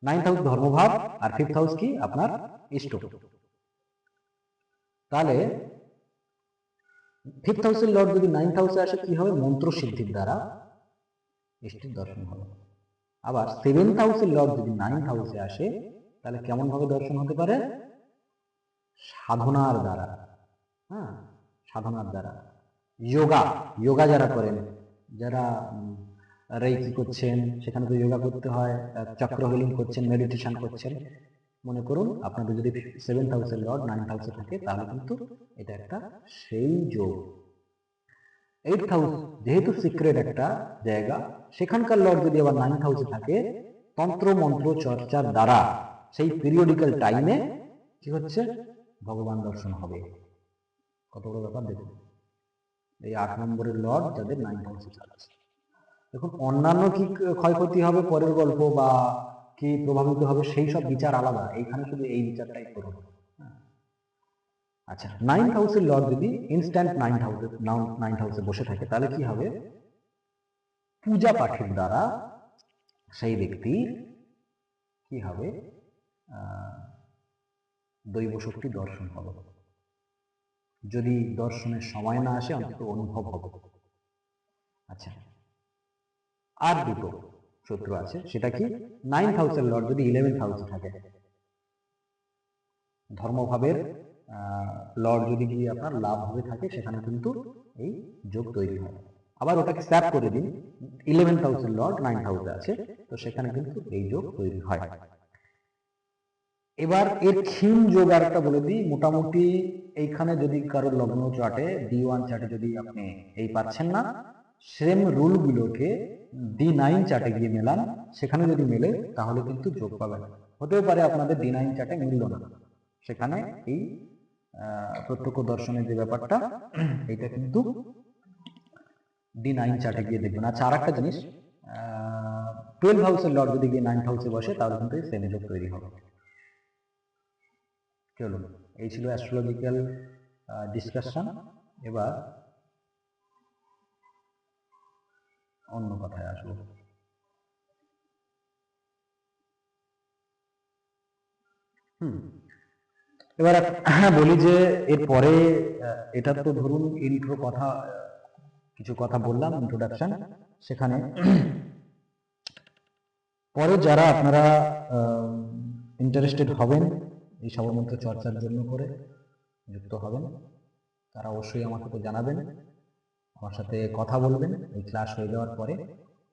9th হাউস ধর্মভাব আর 5th হাউস কি আপনার ইষ্ট, তাহলে 5th হাউসের লর্ড যদি 9th হাউসে আসে কি হবে? মন্ত্র সিদ্ধির দ্বারা ইষ্টের দর্শন হবে। আবার 7th হাউসের লর্ড যদি 9th হাউসে আসে, তাহলে কেমন ভাবে দর্শন হতে পারে? সাধনার দ্বারা। হ্যাঁ, সাধনার দ্বারা। যোগা যারা করেন, যারা রেকি করছেন, সেখানে তো যোগা করতে হয়, চক্র হিলিং করছেন, মেডিটেশন করছেন, মনে করুন আপনাদের যদি 7th হাউসের লর্ড 9th হাউসে থাকে, তাহলে কিন্তু এটা একটা সেই যোগ। 8th হাউস যেহেতু সিক্রেট একটা জায়গা, সেখানকার লর্ড যদি আবার 9th হাউসে থাকে, তন্ত্র মন্ত্র চর্চার দ্বারা সেই পিরিয়ডিক্যাল টাইমে কি হচ্ছে? ভগবান দর্শন হবে। কত বড় ব্যাপার দেখুন। এই 8 নম্বরের লর্ড যাদের 9th হাউসে থাকছে। দেখুন অন্যান্য কি ক্ষয়ক্ষতি হবে পরের গল্প বা কি প্রভাবিত হবে, সেই সব বিচার আলাদা, এইখানে শুধু এই বিচারটাই করুন। আচ্ছা, 9th হাউসের লর্ড যদি ইনস্ট্যান্ট 9th হাউসে বসে থাকে, তাহলে কি হবে? পূজা পাঠের দ্বারা সেই ব্যক্তি কি হবে? দৈব শক্তি দর্শন হবে। যদি দর্শনের সময় না আসে, অন্তত অনুভব হবে। আচ্ছা, আর দুটো সূত্র আছে, সেটা কি? 9th হাউসের লর্ড যদি 11th হাউসে থাকে, ধর্মভাবের লর্ড যদি গিয়ে আপনার লাভ ভাবে থাকে, সেখানে কিন্তু এই যোগ তৈরি হয়। আবার ওটাকে স্যাপ করে দিন, 11th হাউসের লর্ড 9th হাউসে আছে, তো সেখানে কিন্তু এই যোগ তৈরি হয়। এবার এর ক্ষীণ যোগ আর একটা বলে দিই, মোটামুটি এইখানে যদি কারোর লগ্ন চার্টে D1 চার্টে যদি আপনি এই পাচ্ছেন না, সেম রুলগুলোকে D9 চার্টে গিয়ে মেলান, সেখানে যদি মেলে তাহলে কিন্তু যোগ পাবেন। হতেও পারে আপনাদের D9 চার্টে মিলল না, সেখানে এই প্রত্যক্ষ দর্শনের যে ব্যাপারটা, এইটা কিন্তু D9 চার্টে গিয়ে দেখবেন। আচ্ছা, আর একটা জিনিস, 12 হাউসের লর্ড যদি গিয়ে 9th হাউসে বসে, তাহলে কিন্তু সেম যোগ তৈরি হবে। চলুন, এই ছিল অ্যাস্ট্রোলজিক্যাল ডিসকাশন। এবার অন্য কথায় আসবো। এবার বলি যে এরপরে এটা তো ধরুন ইন্ট্রো কথা, কিছু কথা বললাম ইন্ট্রোডাকশন, সেখানে পরে যারা আপনারা ইন্টারেস্টেড হবেন এই সবমন্ত্র চর্চার জন্য করে যুক্ত হবেন, তারা অবশ্যই আমাকে তো জানাবেন, আমার সাথে কথা বলবেন এই ক্লাস হয়ে যাওয়ার পরে।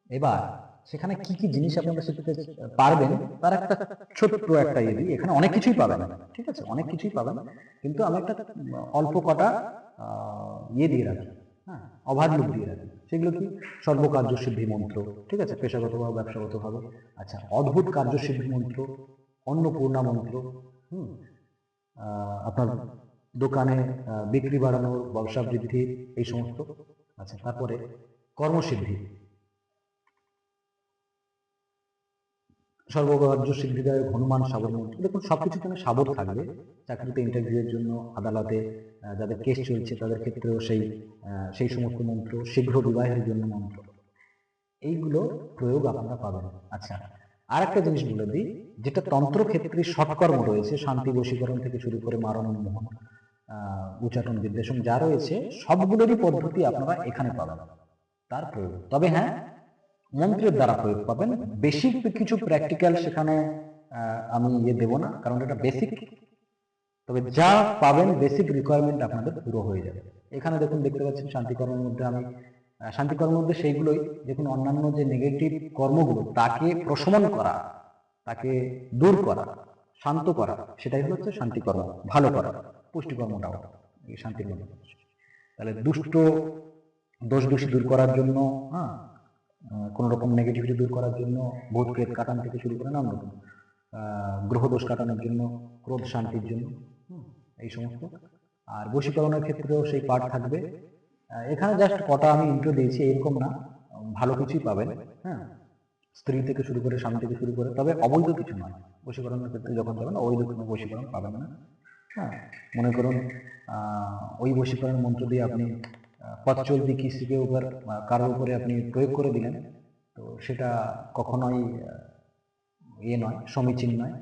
এবার সেখানে কি কি জিনিস আপনারা শিখতে পারবেন তার একটা ছোট্ট একটা ইয়ে দিই। এখানে অনেক কিছুই পাবেন, ঠিক আছে, অনেক কিছুই পাবেন, কিন্তু আমি একটা অল্প কটা ইয়ে দিয়ে রাখি, হ্যাঁ, ওভারলুক দিয়ে রাখি। সেগুলো কি? সর্বকার্য সিদ্ধি মন্ত্র, ঠিক আছে, পেশাগত বা ব্যবসাগত ভাবে। আচ্ছা, অদ্ভুত কার্য সিদ্ধি মন্ত্র, অন্নপূর্ণা মন্ত্র, আপনার দোকানে বিক্রি বাড়ানোর, ব্যবসা বৃদ্ধির, এই সমস্ত। আচ্ছা, তারপরে কর্মসিদ্ধি, সর্বকার্য সিদ্ধিদায়ক হনুমান সাবর মন্ত্র। দেখুন সবকিছু এখানে সাবর থাকবে। চাকরিতে ইন্টারভিউয়ের জন্য, আদালতে যাদের কেস চলছে তাদের ক্ষেত্রেও সেই সমস্ত মন্ত্র, শীঘ্র বিবাহের জন্য মন্ত্র। এইগুলো প্রয়োগ আপনারা পাবেন। আচ্ছা, আর একটা জিনিস বলে দিই, যেটা তন্ত্রক্ষেত্রে সৎকর্ম রয়েছে, শান্তি বশীকরণ থেকে শুরু করে মারণ মোহন, উচ্চাটন বিদ্বেষণ যা রয়েছে, সবগুলোরই পদ্ধতি আপনারা এখানে পাবেন তার প্রয়োগ। তবে হ্যাঁ, মন্ত্রের দ্বারা প্রয়োগ পাবেন। বেসিক কিছু প্র্যাকটিক্যাল সেখানে আমি দেব না, কারণ এটা বেসিক। তবে যা পাবেন বেসিক রিকোয়ারমেন্ট আপনাদের পুরো হয়ে যাবে। এখানে দেখুন, দেখতে পাচ্ছেন শান্তিকর্মের মধ্যে আমি শান্তিকর্মের মধ্যে সেইগুলোই দেখুন, অন্যান্য যে নেগেটিভ কর্মগুলো তাকে প্রশমন করা, তাকে দূর করা, শান্ত করা, সেটাই হচ্ছে শান্তিকর্ম। ভালো করা, পুষ্টিকর্মটাও এই শান্তির মধ্যে। তাহলে দুষ্ট দোষ দোষী দূর করার জন্য, হ্যাঁ, কোন রকম নেগেটিভিটি দূর করার জন্য, ভূত প্রেত কাটান থেকে শুরু করে নানান রকম, গ্রহ দোষ কাটানোর জন্য, ক্রোধ শান্তির জন্য, এই সমস্ত। আর বশীকরণের ক্ষেত্রেও সেই পার্ট থাকবে। এখানে জাস্ট কটা আমি ইন্ট্রো দিয়েছি, এরকম না, ভালো কিছুই পাবেন। হ্যাঁ, স্ত্রী থেকে শুরু করে, স্বামী থেকে শুরু করে, তবে অবৈধ কিছু নয়। বশীকরণের ক্ষেত্রে যখন যাবেন অবৈধ কোনো বশীকরণ পাবেন না। হ্যাঁ, মনে করুন ওই বশীকরণ মন্ত্র দিয়ে আপনি পথ চলতি কিসিকে উপর, কারোর উপরে আপনি প্রয়োগ করে দিলেন, তো সেটা কখনোই নয়, সমীচীন নয়।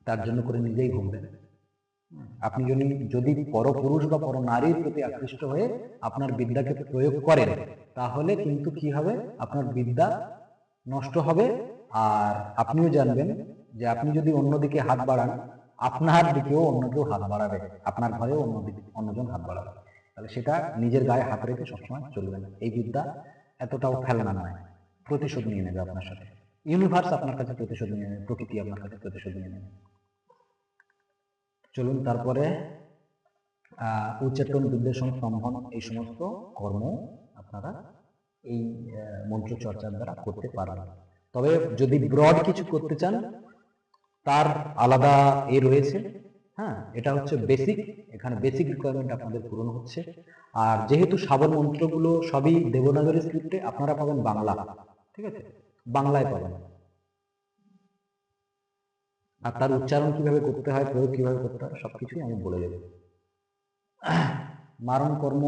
তার জন্য করে নিজেই ভুগবেন। আপনি যদি পরপুরুষ বা পর নারীর প্রতি আকৃষ্ট হয়ে আপনার বিদ্যাকে প্রয়োগ করেন, তাহলে কিন্তু কি হবে, আপনার বিদ্যা নষ্ট হবে। আর আপনিও জানবেন যে আপনি যদি অন্যদিকে হাত বাড়ান, আপনার দিকেও অন্য কেউ হাত বাড়াবে, আপনার ঘরেও অন্যজন হাত বাড়াবে। তাহলে সেটা নিজের গায়ে হাত রেখে সবসময় চলবে না। এই বিদ্যা এতটাও খেলনা নয়, প্রতিশোধ নিয়ে নেবে আপনার সাথে। ইউনিভার্স আপনার কাছে প্রতিশোধ নিয়ে নেবে, প্রকৃতি আপনার কাছে প্রতিশোধ নিয়ে নেবে। চলুন তারপরে উচ্চাটন বিদ্বেষণ স্তম্ভন এই সমস্ত কর্ম আপনারা এই মন্ত্র চর্চার দ্বারা করতে পারবেন। তবে যদি ব্রড কিছু করতে চান, তার আলাদা রয়েছে। হ্যাঁ, এটা হচ্ছে বেসিক, এখানে বেসিক রিকোয়ারমেন্ট আপনাদের পূরণ হচ্ছে। আর যেহেতু শাবর মন্ত্রগুলো সবই দেবনাগরী স্ক্রিপ্টে, আপনারা পাবেন বাংলা, ঠিক আছে, বাংলায় পাবেন। আর তার উচ্চারণ কিভাবে করতে হয়, প্রয়োগ কিভাবে করতে হয়, সবকিছুই আমি বলে দেব। মারণ কর্ম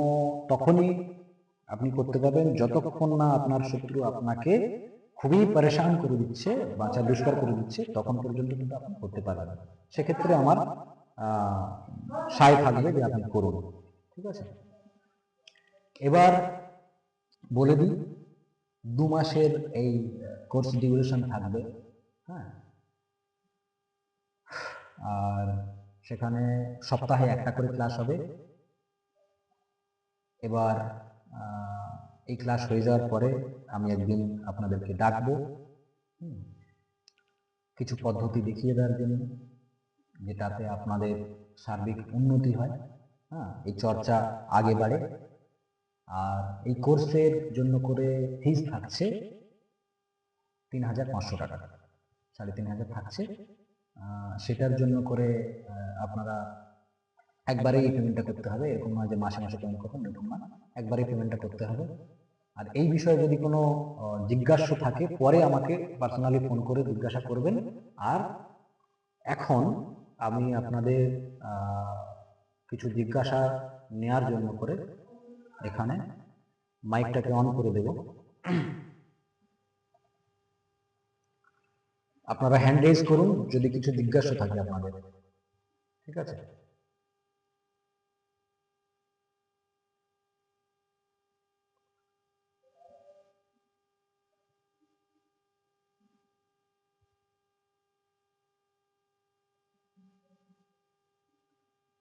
তখনই আপনি করতে পারবেন যতক্ষণ না আপনার শত্রু আপনাকে খুবই পরেশান করে দিচ্ছে, বাঁচা দুষ্কার করে দিচ্ছে, তখন পর্যন্ত কিন্তু আপনি করতে পারবেন। সেক্ষেত্রে আমার সায় থাকবে যে আপনি করুন, ঠিক আছে। এবার বলে দিই, 2 মাসের এই কোর্স ডিউরেশন থাকবে। হ্যাঁ, আর সেখানে সপ্তাহে একটা করে ক্লাস হবে। এবার এই ক্লাস হয়ে যাওয়ার পরে আমি একদিন আপনাদেরকে ডাকবো কিছু পদ্ধতি দেখিয়ে দেওয়ার জন্য, যেটাতে আপনাদের সার্বিক উন্নতি হয়। হ্যাঁ, এই চর্চা আগে বাড়ে। আর এই কোর্সের জন্য করে ফিস থাকছে 3,500 টাকা, 3,500 থাকছে। সেটার জন্য করে আপনারা একবারেই এই পেমেন্টটা করতে হবে, এরকম নয় যে মাসে মাসে পেমেন্ট করবেন, এরকম না, একবারেই পেমেন্টটা করতে হবে। আর এই বিষয়ে যদি কোনো জিজ্ঞাসা থাকে, পরে আমাকে পার্সোনালি ফোন করে জিজ্ঞাসা করবেন। আর এখন আমি আপনাদের কিছু জিজ্ঞাসা নেয়ার জন্য করে এখানে মাইকটাকে অন করে দেব। আপনারা হ্যান্ড রেজ করুন যদি কিছু জিজ্ঞাসা থাকে আপনাদের, ঠিক আছে।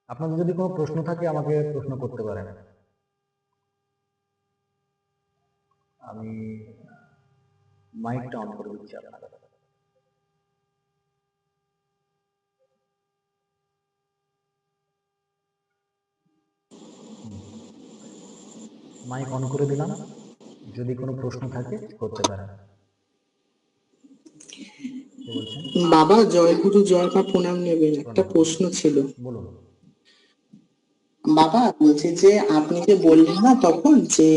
আপনাদের যদি কোনো প্রশ্ন থাকে আমাকে প্রশ্ন করতে পারেন। আমি মাইকটা অন করে দিচ্ছি আপনাদের। মাইক অন করে দিলাম, যদি কোনো প্রশ্ন থাকে করতে পারেন। বাবা জয়গুরু জয় মা, প্রণাম নেবেন। একটা প্রশ্ন ছিল। বলুন বাবা, বলছি যে আপনি যে বললেন না তখন যে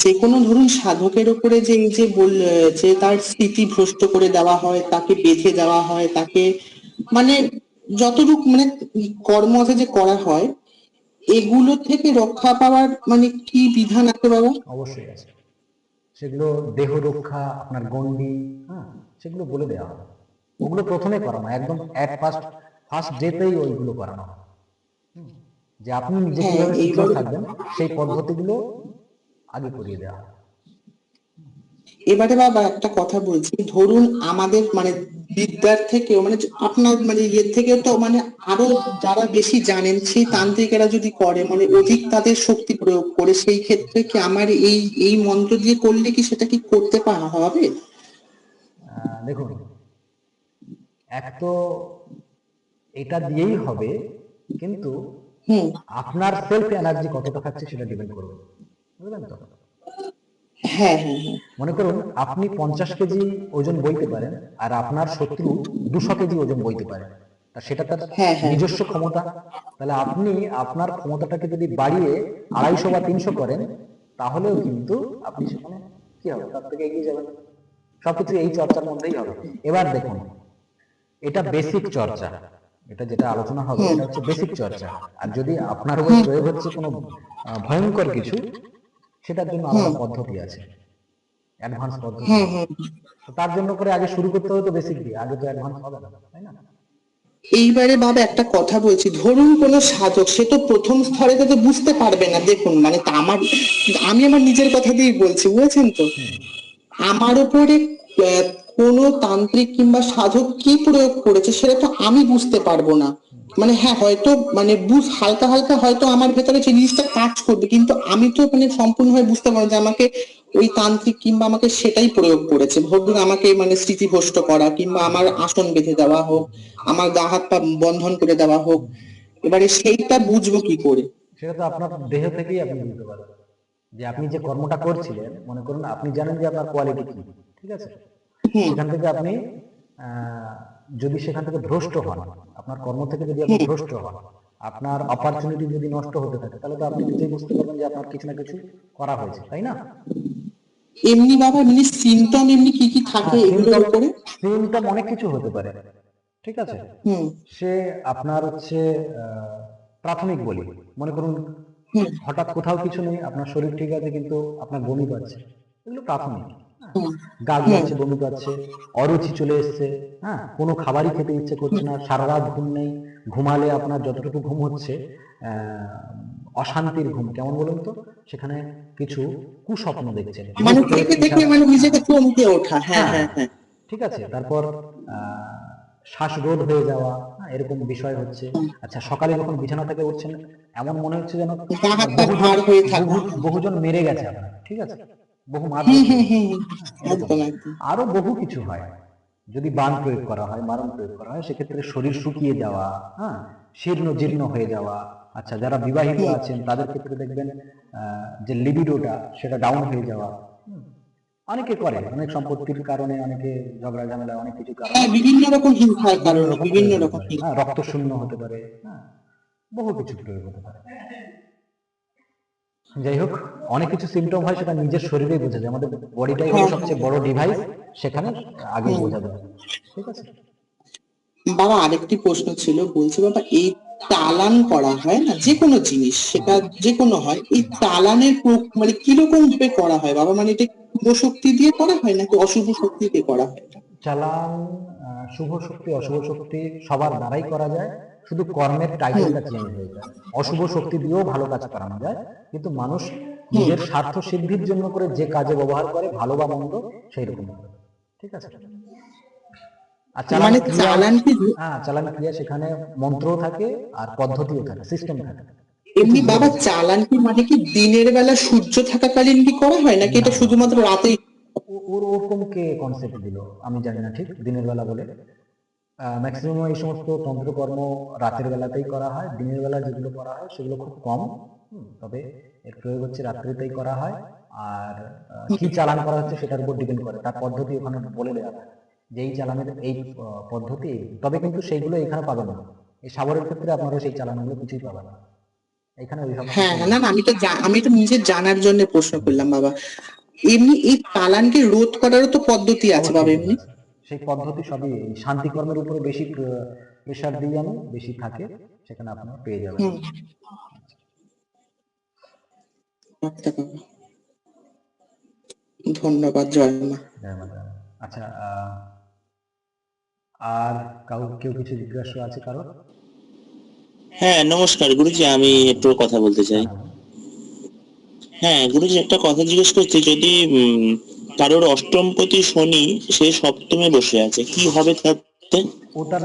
যে কোনো ধরুন সাধকের উপরে যে এই যে যে তার স্মৃতি ভ্রষ্ট করে দেওয়া হয়, তাকে বেঁধে দেওয়া হয়, তাকে মানে যতটুকু মানে কর্ম আছে যে করা হয়, এগুলো থেকে রক্ষা পাওয়ার মানে কি বিধান আছে বাবা? অবশ্যই আছে। সেগুলো দেহ রক্ষা, আপনার গণ্ডি, হ্যাঁ, সেগুলো বলে দেওয়া হবে। ওগুলো প্রথমে করানো, একদম ফার্স্ট ডেতেই ওইগুলো করানো হয়। যে আপনি নিজে হ্যাঁ, কিভাবে সিকিউর এইবারে থাকবেন সেই পদ্ধতিগুলো আগে করিয়ে দেওয়া হয়। এবারে বাবা একটা কথা বলছি, ধরুন আমাদের মানে বিদ্যার থেকেও মানে আপনার মানে ইয়ের থেকেও তো মানে আরো যারা বেশি জানেন সেই তান্ত্রিকেরা যদি করে মানে অধিক তাদের শক্তি প্রয়োগ করে, সেই ক্ষেত্রে কি আমার এই এই মন্ত্র দিয়ে করলে কি সেটা কি করতে পারা হবে? দেখুন, এক তো এটা দিয়েই হবে, কিন্তু হুম। আপনার সেলফ এনার্জি কতটা থাকছে সেটা ডিপেন্ড করবে, বুঝলেন তো? হ্যাঁ, হ্যাঁ, হ্যাঁ। মনে করুন আপনি 50 কেজি ওজন বইতে পারেন, আর আপনার শত্রু 200 কেজি ওজন বইতে পারে, তা সেটা তার হ্যাঁ, হ্যাঁ। নিজস্ব ক্ষমতা। তাহলে আপনি আপনার ক্ষমতাটাকে যদি বাড়িয়ে 250 বা 300 করেন, তাহলেও কিন্তু আপনি সেখানে কি হবে, তার থেকে এগিয়ে যাবেন। সবকিছু এই চর্চার মধ্যেই হবে। এবার দেখুন, এটা বেসিক চর্চা, এটা যেটা আলোচনা হবে হুম, এটা হচ্ছে বেসিক চর্চা। আর যদি আপনার উপর হুম, প্রয়োগ হচ্ছে কোনো ভয়ঙ্কর কিছু, সেটার জন্য হুম, আলাদা পদ্ধতি আছে, অ্যাডভান্স পদ্ধতি হুম, আছে। হুম। তো তার জন্য করে আগে শুরু করতে হবে তো বেসিক দিয়ে, আগে তো অ্যাডভান্স হবে না, তাই না? এইবারে বাবা একটা কথা বলছি, ধরুন কোনো সাধক সে তো প্রথম স্তরে তো বুঝতে পারবে না, দেখুন মানে তা আমার আমি আমার নিজের কথা দিয়েই বলছি, বুঝেছেন তো? আমার উপরে আহ, কোনো তান্ত্রিক কিংবা সাধক কি প্রয়োগ করেছে সেটা তো আমি বুঝতে পারবো না। মানে হ্যাঁ, হয়তো মানে হালকা হালকা হয়তো আমার ভেতরে সেই জিনিসটা কাজ করবে, কিন্তু আমি তো মানে সম্পূর্ণভাবে বুঝতে পারবো না যে আমাকে ওই তান্ত্রিক কিংবা আমাকে সেটাই প্রয়োগ করেছে। ধরুন আমাকে মানে স্মৃতিভ্রষ্ট করা কিংবা আমার আসন বেঁধে দেওয়া হোক, আমার গা হাত পা বন্ধন করে দেওয়া হোক, এবারে সেইটা বুঝবো কি করে? সেটা তো আপনার দেহ থেকেই আপনি বুঝতে পারবেন যে আপনি যে কর্মটা করছিলেন, মনে করুন আপনি জানেন যে আপনার কোয়ালিটি কি, ঠিক আছে? হুম, সেখান থেকে আপনি আহ, যদি সেখান থেকে ভ্রষ্ট হন, আপনার কর্ম থেকে যদি আপনি হুম, ভ্রষ্ট হন, আপনার অপরচুনিটি যদি নষ্ট হতে থাকে, তাহলে তো আপনি নিজেই বুঝতে পারবেন যে আপনার কিছু না কিছু করা হয়েছে, তাই না? এমনি বাবা এমনি সিমটম এমনি কি কি থাকে হ্যাঁ, এগুলোর সিমটম উপরে? সিমটম অনেক কিছু হতে পারে, ঠিক আছে? হুম, সে আপনার হচ্ছে প্রাথমিক বলি, মনে করুন হুম, হঠাৎ কোথাও কিছু নেই, আপনার শরীর ঠিক আছে কিন্তু আপনার বমি পাচ্ছে, এগুলো প্রাথমিক। হ্যাঁ, হুম, গা হুম, গুলাচ্ছে, বমি পাচ্ছে, অরুচি চলে এসছে, হ্যাঁ, কোনো খাবারই খেতে ইচ্ছে করছে না, সারা রাত ঘুম নেই, ঘুমালে আপনার যতটুকু ঘুম হচ্ছে অশান্তির ঘুম, কেমন বলুন তো? সেখানে কিছু কুস্বপ্ন দেখছেন, ভূত মানে প্রেত দেখে দেখে পিশাচ, মানে হ্যাঁ, নিজেকে চমকে ওঠা, হ্যাঁ, হ্যাঁ, হ্যাঁ, হ্যাঁ। ঠিক আছে। তারপর শ্বাসরোধ হয়ে যাওয়া, হ্যাঁ, এরকম বিষয় হচ্ছে। আচ্ছা, সকালে যখন বিছানা থেকে উঠছেন, এমন মনে হচ্ছে যেন গা হাত পা বহুজন ভার হয়ে থাকা। বহুজন মেরে গেছে আপনার, ঠিক আছে, বহু হুম, মারধর হুম, করেছে, হুম, হুম। এরকম। একদম, একদম। আরো বহু কিছু হয়, যদি বাণ প্রয়োগ করা হয়, মারণ প্রয়োগ করা হয়, সেক্ষেত্রে শরীর শুকিয়ে যাওয়া, হ্যাঁ, শীর্ণ জীর্ণ হয়ে যাওয়া। আচ্ছা, যারা বিবাহিত হুম। আছেন তাদের ক্ষেত্রে দেখবেন যে লিবিডোটা সেটা ডাউন হয়ে যাওয়া। অনেকে করে, অনেক সম্পত্তির কারণে, অনেকে ঝগড়া ঝামেলা, অনেক কিছু কারণে হ্যাঁ, বিভিন্ন রকম হিংসার বিভিন্ন কারণে রকম বিভিন্ন প্রয়োগ হতে রকম পারে, হিংসা। হ্যাঁ, রক্ত শূন্য হতে পারে, হ্যাঁ, বহু কিছু প্রয়োগ হতে পারে। যাই হোক, অনেক কিছু সিমটম হয় সেটা নিজের শরীরেই বোঝা যায়, আমাদের বডিটাই হলো হ্যাঁ, হ্যাঁ। সবচেয়ে বড় ডিভাইস, সেখানে আগে হুম। বোঝা যায়, ঠিক আছে? বাবা আরেকটি প্রশ্ন ছিল, বলছি বাবা এই চালান করা হয় না যে কোনো জিনিস, সেটা যে কোনো হয়, এই চালানের মানে কিরকম ভাবে করা হয় বাবা? মানে এটা শুভ শক্তি দিয়ে করা হয় নাকি অশুভ শক্তি দিয়ে করা হয় এটা? চালান শুভ শক্তি অশুভ শক্তি সবার দ্বারাই করা যায়, শুধু কর্মের হুম, টাইটেলটা চেঞ্জ হয়ে যায়। অশুভ শক্তি দিয়েও ভালো কাজ করানো যায়, কিন্তু মানুষ হুম। নিজের স্বার্থ সিদ্ধির জন্য করে যে কাজে ব্যবহার করে, ভালো বা মন্দ, সেই রকম, ঠিক আছে? আর চালান মানে ক্রিয়াও, চালান কি হ্যাঁ, চালান ক্রিয়া সেখানে মন্ত্রও থাকে আর পদ্ধতিও থাকে, সিস্টেম থাকে, কিছু এমনি গ্রুপ বাবা আছে। চালান কি মানে কি দিনের বেলা সূর্য থাকাকালীন কি করা হয় নাকি না, এটা শুধুমাত্র রাতেই? ওর ওরকম কে কনসেপ্ট দিল আমি জানি না, ঠিক দিনের বেলা বলে ম্যাক্সিমাম এই সমস্ত তন্ত্রকর্ম রাতের বেলাতেই করা হয়, দিনের বেলা যেগুলো করা হয় সেগুলো খুব কম। তবে এর প্রয়োগ হচ্ছে রাত্রিতেই করা হয়। আর কি চালান করা হচ্ছে সেটার উপর ডিপেন্ড করে, তার পদ্ধতি ওখানে বলে দেওয়া হয় যে এই চালানের এই পদ্ধতি এই। তবে কিন্তু সেইগুলো এখানে পাবেন না, এই সাগরের ক্ষেত্রে আপনারা সেই চালানগুলো কিছুই পাবেন না, এখানে ওই সব হ্যাঁ, কিছু হ্যাঁ, নেই। না না, আমি তো নিজের জানার জন্য প্রশ্ন করলাম বাবা। এমনি এই চালানকে রোধ করারও তো পদ্ধতি আছে অবশ্যই বাবা রোধ এমনি? আছে, সেই পদ্ধতি সবই এই শান্তি কর্মের উপরে বেশি প্রেশার দিয়ে আমি বেশি থাকে, সেখানে আপনারা পেয়ে যাবেন। হুম। আচ্ছা বাবা। ধন্যবাদ, জয় মা। জয় মাতা। আচ্ছা, আর কেউ কিছু জিজ্ঞাসা আছে কারো? হ্যাঁ, নমস্কার গুরুজি, আমি একটু কথা বলতে চাই। হ্যাঁ, বলুন। হ্যাঁ গুরুজি, একটা কথা জিজ্ঞেস করছি, যদি কারোর অষ্টমপতি শনি সে সপ্তমে বসে আছে, কি হবে তাতে? ওটার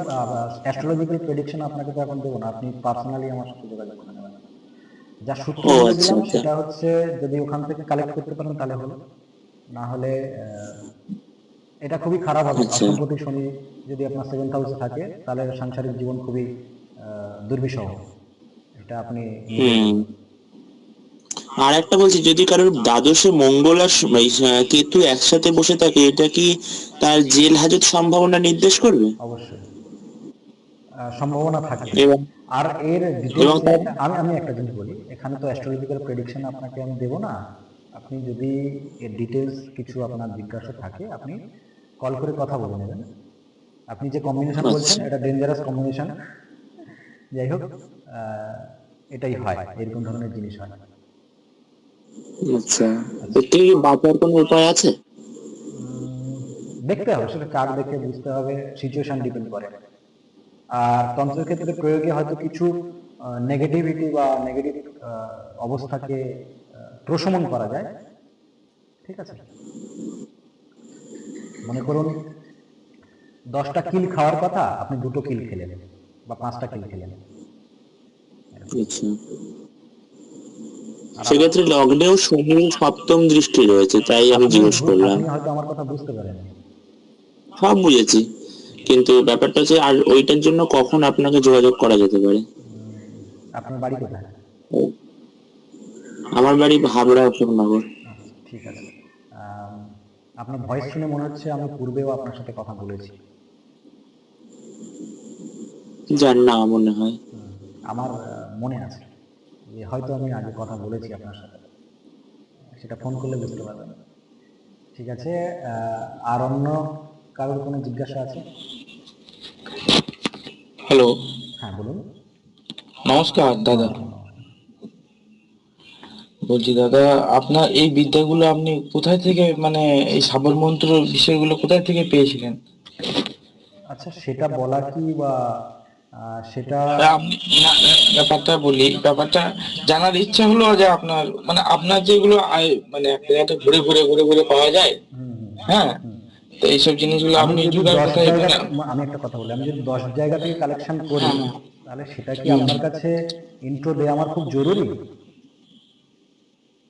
অ্যাস্ট্রোলজিক্যাল প্রেডিকশন আপনাকে তো এখন দেবো না, আপনি পার্সোনালি আমার সাথে যোগাযোগ করে নেবেন। যা সূত্র ও বলে আচ্ছা দিলাম আচ্ছা সেটা হচ্ছে, যদি ওখান থেকে কালেক্ট করতে পারেন তাহলে হলো, না হলে এটা খুবই খারাপ হবে। আচ্ছা। অষ্টমপতি শনি যদি আপনার 7th হাউসে থাকে তাহলে সাংসারিক জীবন খুবই দুর্বিষহ। এটা আপনি নিজে হুম। বলুন। আর একটা বলছি, যদি কারোর দ্বাদশে মঙ্গল আর কেতু একসাথে বসে থাকে, এটা কি তার জেল হাজত সম্ভাবনা নির্দেশ করবে? অবশ্যই সম্ভাবনা থাকে। এবং আর এর এবং ডিটেলস তার আমি একটা জিনিস বলি, এখানে তো অ্যাস্ট্রোলজিক্যাল প্রেডিকশন আপনাকে আমি দেবো না। আপনি যদি এর ডিটেলস কিছু আপনার জিজ্ঞাসা থাকে আপনি কল করে কথা বলে নেবেন। আপনি যে কম্বিনেশন বলছেন আচ্ছা এটা ডেঞ্জারাস কম্বিনেশন। যাই হোক, এটাই হয়, এরকম ধরনের জিনিস হয়। আচ্ছা, এর থেকে কি বাঁচার কোনো উপায় আছে? দেখতে হবে, সেটা চার্ট দেখে বুঝতে হবে, সিচুয়েশন ডিপেন্ড করে। আর তন্ত্রের ক্ষেত্রে প্রয়োগে হয়তো কিছু নেগেটিভিটি বা নেগেটিভ অবস্থাকে প্রশমন করা যায়। ঠিক আছে, মনে করুন 10টা কিল খাওয়ার কথা, আপনি 2টো কিল খেলেন বা 5টা কিল খেলেন। আচ্ছা, আর সেক্ষেত্রে লগ্নেও শনির সপ্তম দৃষ্টি রয়েছে, তাই আমি জিজ্ঞেস করলাম। আপনি হয়তো আমার কথা বুঝতে পারেন। সব বুঝেছি, কিন্তু ব্যাপারটা হচ্ছে, আর ওইটার জন্য কখন আপনাকে যোগাযোগ করা যেতে পারে? আপনার বাড়ি কোথায়? ও, আমার বাড়ি হাবড়া অশোকনগর। আচ্ছা, ঠিক আছে। আম, আপনার ভয়েস শুনে মনে হচ্ছে আমি পূর্বেও আপনার সাথে কথা বলেছি। যার না মনে হয়। আমার মনে আছে যে হয়তো আমি আগে কথা বলেছি আপনার সাথে, সেটা ফোন করলে বুঝতে পারবেন। ঠিক আছে, আর অন্য কারোর কোনো জিজ্ঞাসা আছে? হ্যালো, হ্যাঁ, বলুন। নমস্কার দাদা। নমস্কার, নমস্কার। বলছি দাদা, আপনার এই বিদ্যাগুলো আপনি কোথায় থেকে, মানে এই সাবর মন্ত্র বিষয়গুলো কোথায় থেকে পেয়েছিলেন? আচ্ছা, সেটা বলা কি বা সেটা আপনি ব্যাপারটা বলি, ব্যাপারটা জানার ইচ্ছা হলো যে আপনার, মানে আপনার যেগুলো মানে একটা জায়গাতে ঘুরে ঘুরে ঘুরে ঘুরে পাওয়া যায়। হুম, হুম, হ্যাঁ, হুম। তো এইসব জিনিসগুলো আমি আপনি যদি জোগাড় 10 কোথায়, জায়গা, মানে? আমি একটা কথা বলি, আমি যদি 10 জায়গা থেকে কালেকশন করি হ্যাঁ। তাহলে সেটা কি হুম। আপনার কাছে ইন্ট্রো দেওয়া আমার খুব জরুরি?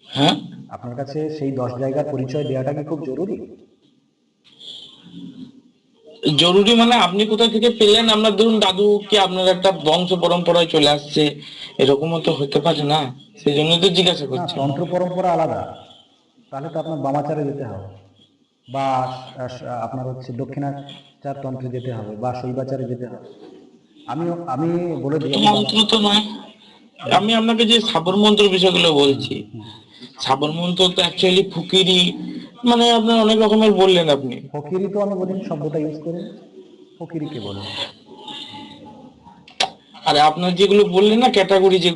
হ্যাঁ, আপনার কাছে সেই 10 জায়গার পরিচয় দেওয়াটা কি খুব জরুরি? জরুরি মানে আপনি কোথা থেকে পেলেন? আপনার ধরুন দাদু কি আপনার একটা বংশ পরম্পরায় চলে আসছে, এরকমও তো হতে পারে না? সেই জন্য তো জিজ্ঞাসা না, করছি। তন্ত্র পরম্পরা আলাদা। তাহলে তো আপনার বামাচারে যেতে হবে, বা আপনার হচ্ছে দক্ষিণাচার তন্ত্রে যেতে হবে, বা শৈবাচারে যেতে হবে। আমি আমি বলে দিই, আমি মন্ত্র তো নয়, আমি আপনাকে যে সাবর মন্ত্র বিষয়গুলো বলছি, সাবর মন্ত্র তো অ্যাকচুয়ালি ফুকিরি, মানে আপনার অনেক রকমের বললেন আপনি। ফকিরি তো আমি বলিনি, শব্দটা ইউজ করিনি, ফকিরি কে বলে? আর আপনার যেগুলো বললেন না ক্যাটাগরি, যে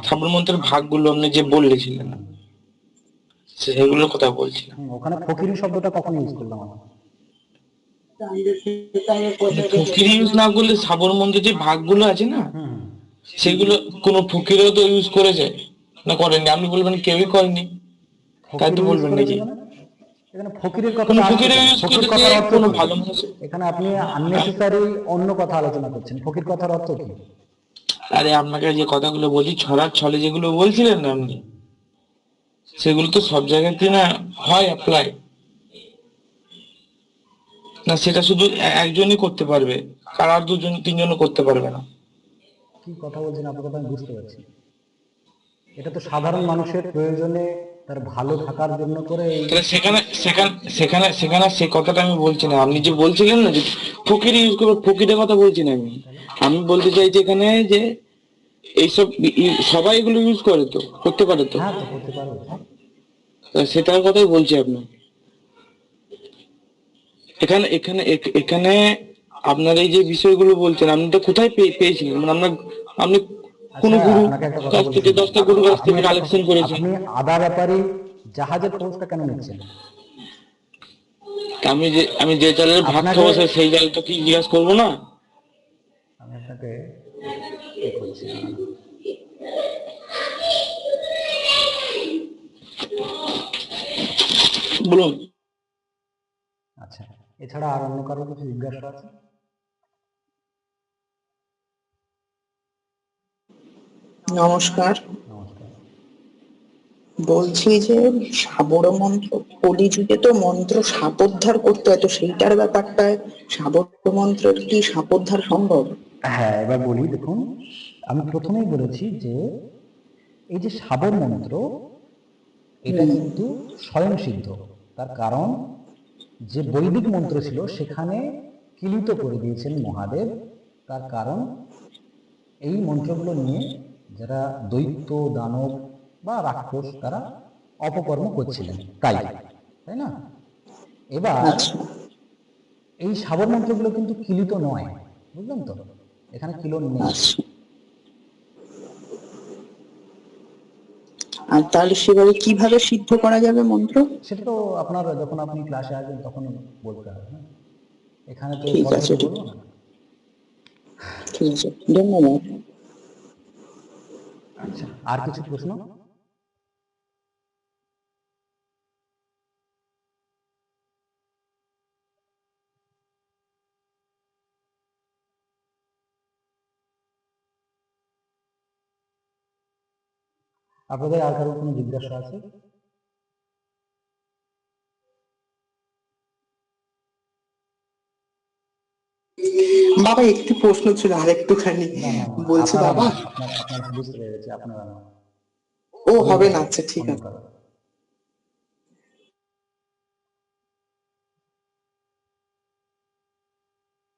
সাবর মন্ত্রের ভাগগুলো আপনি যে বলেছিলেন, সেগুলোর কথা বলছিলাম। ওখানে ফকিরি শব্দটা কখন ইউজ করলাম আমি? ফকিরি ইউজ না করলে সাবর মন্ত্রের যে ভাগগুলো আছে না, হুম, সেগুলো কোনো ফকিরও তো ইউজ করেছে না, করেনি? আপনি বলবেন কেউই করেনি, তাই ফকির তো ইউজ বলবেন করেছে নাকি? মানে এখানে ফকিরের কোনো কথাটা আসছে ফকিরও কেন? ইউজ ফকির করেছে, কথার অর্থ কোনো কি? ভালো মানুষ। এখানে আপনি আননেসেসারি অন্য কথা আলোচনা করছেন। ফকির কথার অর্থ কি? আরে আপনাকে যে কথাগুলো বলছি, ছড়ার ছলে যেগুলো বলছিলেন না আপনি, সেগুলো তো সব জায়গাতে না হয় অ্যাপ্লাই, না সেটা শুধু একজনই করতে পারবে, আর দুজন তিনজনও করতে পারবে না। কি কথা বলছেন আপনার কথা আমি বুঝতে পারছি। এটা তো সাধারণ মানুষের প্রয়োজনে, তার ভালো থাকার জন্য করে এই। তাহলে সেখানে সেখানে সেখানে সেখানে সেই কথাটা আমি বলছি না। আপনি যে বলছিলেন না যে ফকির ইউজ করবে, ফকিরের কথা বলছি না আমি। আমি বলতে চাইছি এখানে যে এইসব সবাই এগুলো ইউজ করে, তো করতে পারে তো। হ্যাঁ, তো করতে পারবে। তা সেটার কথাই বলছি আপনার। এখানে এখানে এখানে আপনার এই যে বিষয়গুলো বলছেন, আপনি তো কোথায় পেয়েছিলেন? মানে আপনার, আপনি কোন আচ্ছা, গুরু আপনাকে একটা কথা কাছ বলি থেকে, শুনুন। 10টা গুরু কাছ আপনি থেকে একটা কালেকশন করেছেন? আপনি আদা ব্যাপারী জাহাজের খোঁজটা কেন নিচ্ছেন? আমি যে চালের ভাত আপনাকে- খাবো সেই চালটা কি জিজ্ঞাসা করবো না? আমি আপনাকে করছি বলুন। আচ্ছা, এছাড়া আর অন্য কারো কিছু জিজ্ঞাসা আছে? নমস্কার, নমস্কার। বলছি যে সাবর মন্ত্র, কলিযুগে তো মন্ত্র সাপোদ্ধার করতে হয়, তো সেইটার ব্যাপারটায় সাবর মন্ত্রের কি সাপোদ্ধার সম্ভব? হ্যাঁ, এবার বলি, দেখুন, আমি প্রথমেই বলেছি যে এই যে সাবর মন্ত্র, এটা কিন্তু স্বয়ংসিদ্ধ। তার কারণ, যে বৈদিক মন্ত্র ছিল সেখানে কিলিত করে দিয়েছেন মহাদেব। তার কারণ, এই মন্ত্রগুলো নিয়ে যারা দৈত্য, দানব বা রাক্ষস, তারা অপকর্ম করছিলেন, তাই না? এবার আচ্ছা, এই সাবর মন্ত্রগুলো কিন্তু কিলিত নয়, বুঝলেন তো? এখানে কিলন নেই। আচ্ছা। আর তাহলে সেভাবে কিভাবে সিদ্ধ করা যাবে মন্ত্র? সেটা তো আপনার যখন আপনি ক্লাসে আসবেন তখন বলতে হবে, হ্যাঁ? এখানে তো ঠিক পরে আছে, তো ঠিক বলবো না। ঠিক আছে, ধন্যবাদ। আচ্ছা, আর কিছু প্রশ্ন? আপনাদের আর কারো কোনো জিজ্ঞাসা আছে? বাবা একটু প্রশ্ন ছিল, আর একটুখানি। না না না, বলছি আপনারা বাবা, না, আপনার বুঝতে পেরেছি, আপনারা না, ও অন্য হবে না, কারো, আচ্ছা ঠিক অন্য আছে। কারো।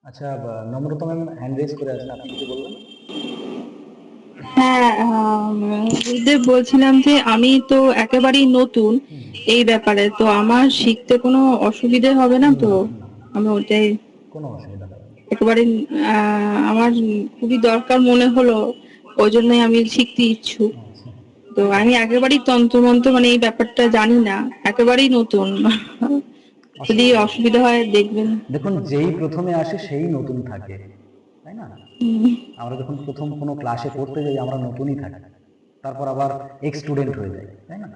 আচ্ছা, নম্রতা ম্যাম হ্যান্ড রেজ করে আছেন, আপনি কিছু বলবেন? হ্যাঁ, গুরুদেব, বলছিলাম যে আমি তো একেবারেই নতুন এই ব্যাপারে, তো আমার শিখতে কোনো অসুবিধে হবে না তো? আমি ওটাই কোনো অসুবিধা হবে না। একেবারে আমার খুবই দরকার মনে হলো, ওই জন্যই আমি শিখতে ইচ্ছুক। আচ্ছা, তো আমি একেবারেই তন্ত্রমন্ত্র মানে এই ব্যাপারটা জানি না, একেবারেই নতুন। যদি অসুবিধা হয় দেখবেন। দেখুন, যেই প্রথমে আসে সেই নতুন থাকে, তাই না? আমরা যখন প্রথম কোনো ক্লাসে পড়তে যাই আমরা নতুনই থাকি, তারপর আবার এক্স স্টুডেন্ট হয়ে যাই, তাই না?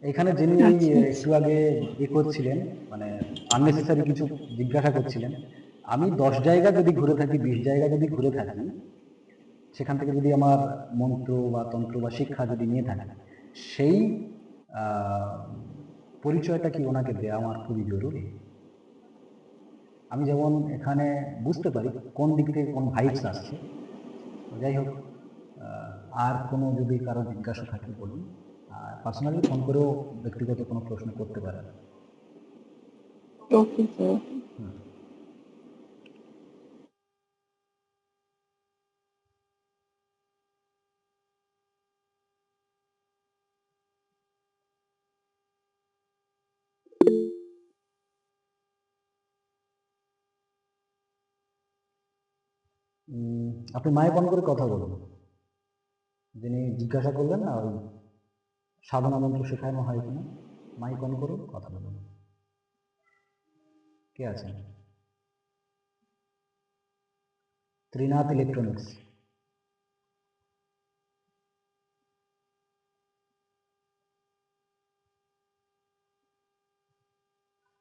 এখানে যিনি এই আচ্ছা, একটু আগে করছিলেন, মানে আননেসেসারি কিছু জিজ্ঞাসা করছিলেন, আমি 10 জায়গা যদি ঘুরে থাকি, 20 জায়গা যদি ঘুরে থাকি, সেখান থেকে যদি আমার মন্ত্র বা তন্ত্র বা শিক্ষা যদি নিয়ে থাকি, সেই আহ, পরিচয়টা কি ওনাকে দেওয়া আমার খুবই জরুরি। আমি যেমন এখানে বুঝতে পারি কোন দিক থেকে কোন ভাইবস আসছে। যাই হোক, আর কোনো যদি কারো জিজ্ঞাসা থাকে বলুন, আর পার্সোনালি ফোন করেও ব্যক্তিগত কোনো প্রশ্ন করতে পারেন। Okay sir. আপনি মাইক অন করে কথা বলুন। যিনি জিজ্ঞাসা করলেন না, ওই সাধনা মন্ত্র শেখানো হয় কিনা, মাইক অন করুন, কথা বলুন। কে আছেন? ত্রিনাথ ইলেকট্রনিক্স।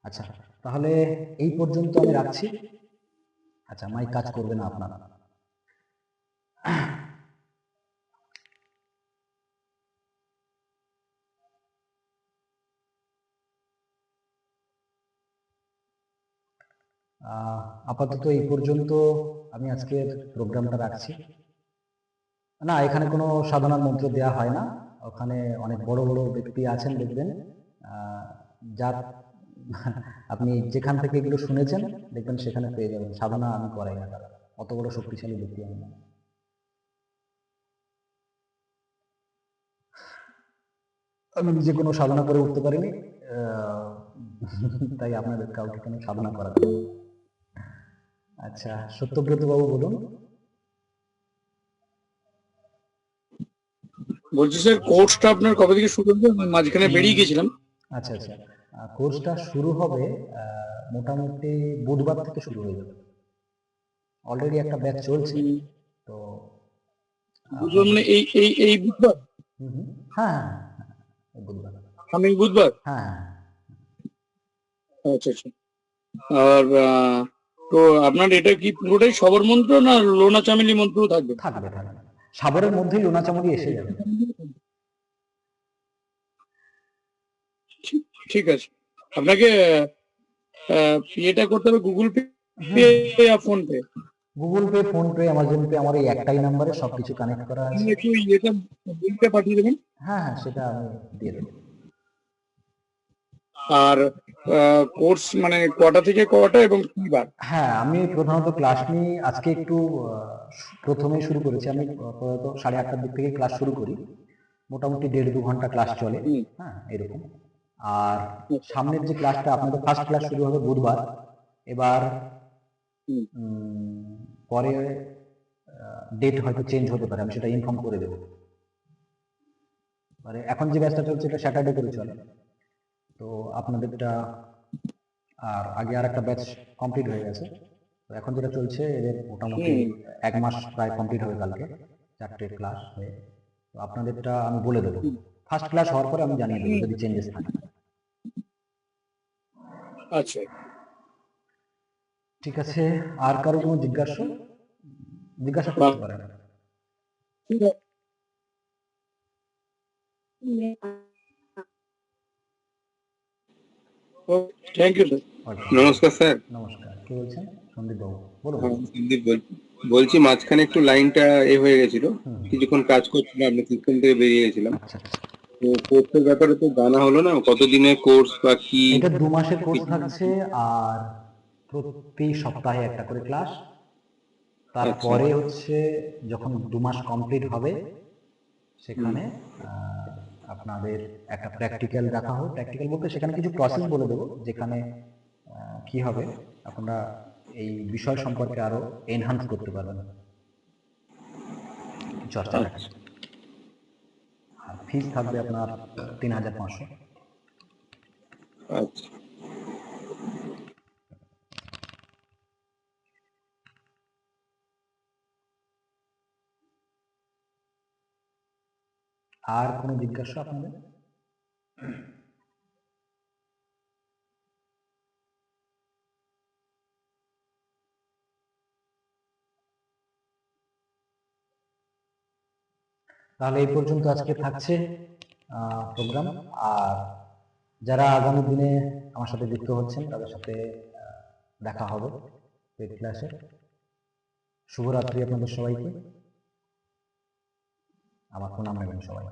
আচ্ছা, তাহলে এই পর্যন্ত আমি রাখছি। আচ্ছা, মাইক কাজ করবে না আপনার? আপাতত এই পর্যন্ত আমি আজকের প্রোগ্রামটা রাখছি। না, এখানে কোনো সাধনার মন্ত্র দেওয়া হয় না। ওখানে অনেক বড় বড় ব্যক্তি আছেন, দেখবেন। যার আপনি যেখান থেকে এগুলো শুনেছেন, দেখবেন সেখানে পেয়ে যাবেন। সাধনা আমি করাই না, তারা অত বড় শক্তিশালী ব্যক্তি আমি না। আমি নিজে কোনো সাধনা করে উঠতে পারিনি, আহ, তাই আপনাদের কাউকে কোনো সাধনা করাতে হবে না। আচ্ছা, সত্যব্রত বাবু বলুন। বলছি স্যার, কোর্সটা আপনার কবে থেকে শুরু হবে? আমি মাঝখানে বেরিয়ে গেছিলাম। আচ্ছা আচ্ছা, কোর্সটা শুরু হবে মোটামুটি বুধবার থেকে শুরু হয়ে যাবে। অলরেডি একটা ব্যাচ চলছে। তো বুধবার মানে এই বুধবার, হুম, হুম। হ্যাঁ, হ্যাঁ, হ্যাঁ, এই বুধবার। কামিং বুধবার? হ্যাঁ, আচ্ছা আচ্ছা। আর তো আপনার এটা কি পুরোটাই সবর মন্ত্র না লোনা চামেলি মন্ত্রও থাকবে? থাকবে থাকবে। সাবরের মধ্যেই লোনাচামড়ি এসে যাবে। ঠিক আছে। আপনাকে এটা করতে হবে গুগল পে আর PhonePe. Google Pay, PhonePe, Amazon Pay, আমার এই একটাই নাম্বারে সবকিছু কানেক্ট করা আছে। আপনি একটু এটা বিলটা পাঠিয়ে দেবেন। হ্যাঁ, হ্যাঁ, সেটা আমি দিয়ে দেবো। আর কোর্স মানে কটা থেকে কটা এবং কি বার? হ্যাঁ, আমি প্রধানত ক্লাস নিই আজকে একটু প্রথমেই শুরু করেছি। আমি প্রধানত 8:30টার দিক থেকে ক্লাস শুরু করি। মোটামুটি 1.5-2 ঘন্টা ক্লাস চলে। হ্যাঁ, এরকম। আর সামনের যে ক্লাসটা আপনাদের ফার্স্ট ক্লাস শুরু হবে বুধবার। এবার পরে ডেট হয়তো চেঞ্জ হতে পারে, আমি সেটা ইনফর্ম করে দেবো। মানে এখন যে ব্যাচটা চলছে এটা স্যাটারডে করে চলে। তো আপনাদেরটা আর আগে আর একটা ব্যাচ কমপ্লিট হয়ে গেছে। তো এখন যেটা চলছে এদের মোটামুটি 1 মাস প্রায় কমপ্লিট হবে কালকে, 4টে ক্লাস হয়ে। তো আপনাদেরটা আমি বলে দেবো। ফার্স্ট ক্লাস হওয়ার পরে আমি জানিয়ে দেবো যদি চেঞ্জেস থাকে। আচ্ছা। ঠিক আছে, আর কারো কোনো জিজ্ঞাসা করতে পারেন। Thank you sir. নমস্কার স্যার। নমস্কার, কে বলছেন? সন্দীপ বাবু বলুন। সন্দীপ বলছি, মাঝখানে একটু লাইনটা হয়ে গেছিল, কিছুক্ষণ কাজ করছিলাম, আপনি সিস্টেম থেকে বেরিয়ে গেছিলাম। আচ্ছা, তো কোর্সের ব্যাপারে তো জানা হলো না, কতদিনের কোর্স বা কি? এটা 2 মাসের কোর্স থাকছে আর প্রতি সপ্তাহে একটা করে ক্লাস। তারপরে হচ্ছে যখন 2 মাস কমপ্লিট হবে সেখানে আপনাদের একটা প্র্যাকটিক্যাল রাখা হবে। প্র্যাকটিক্যাল বলতে সেখানে কিছু প্রসেস বলে দেবো, যেখানে কি হবে আপনারা এই বিষয় সম্পর্কে আরো এনহান্স করতে পারবেন চর্চাটাকে। আর ফিস থাকবে আপনার 3,500। আচ্ছা। আর কোনো জিজ্ঞাসা আপনাদের? তাহলে এই পর্যন্ত আজকে থাকছে প্রোগ্রাম। আর যারা আগামী দিনে আমার সাথে যুক্ত হচ্ছেন তাদের সাথে দেখা হবে পেড ক্লাসে। শুভরাত্রি আপনাদের সবাইকে। আমার প্রণাম নেবেন সবাই।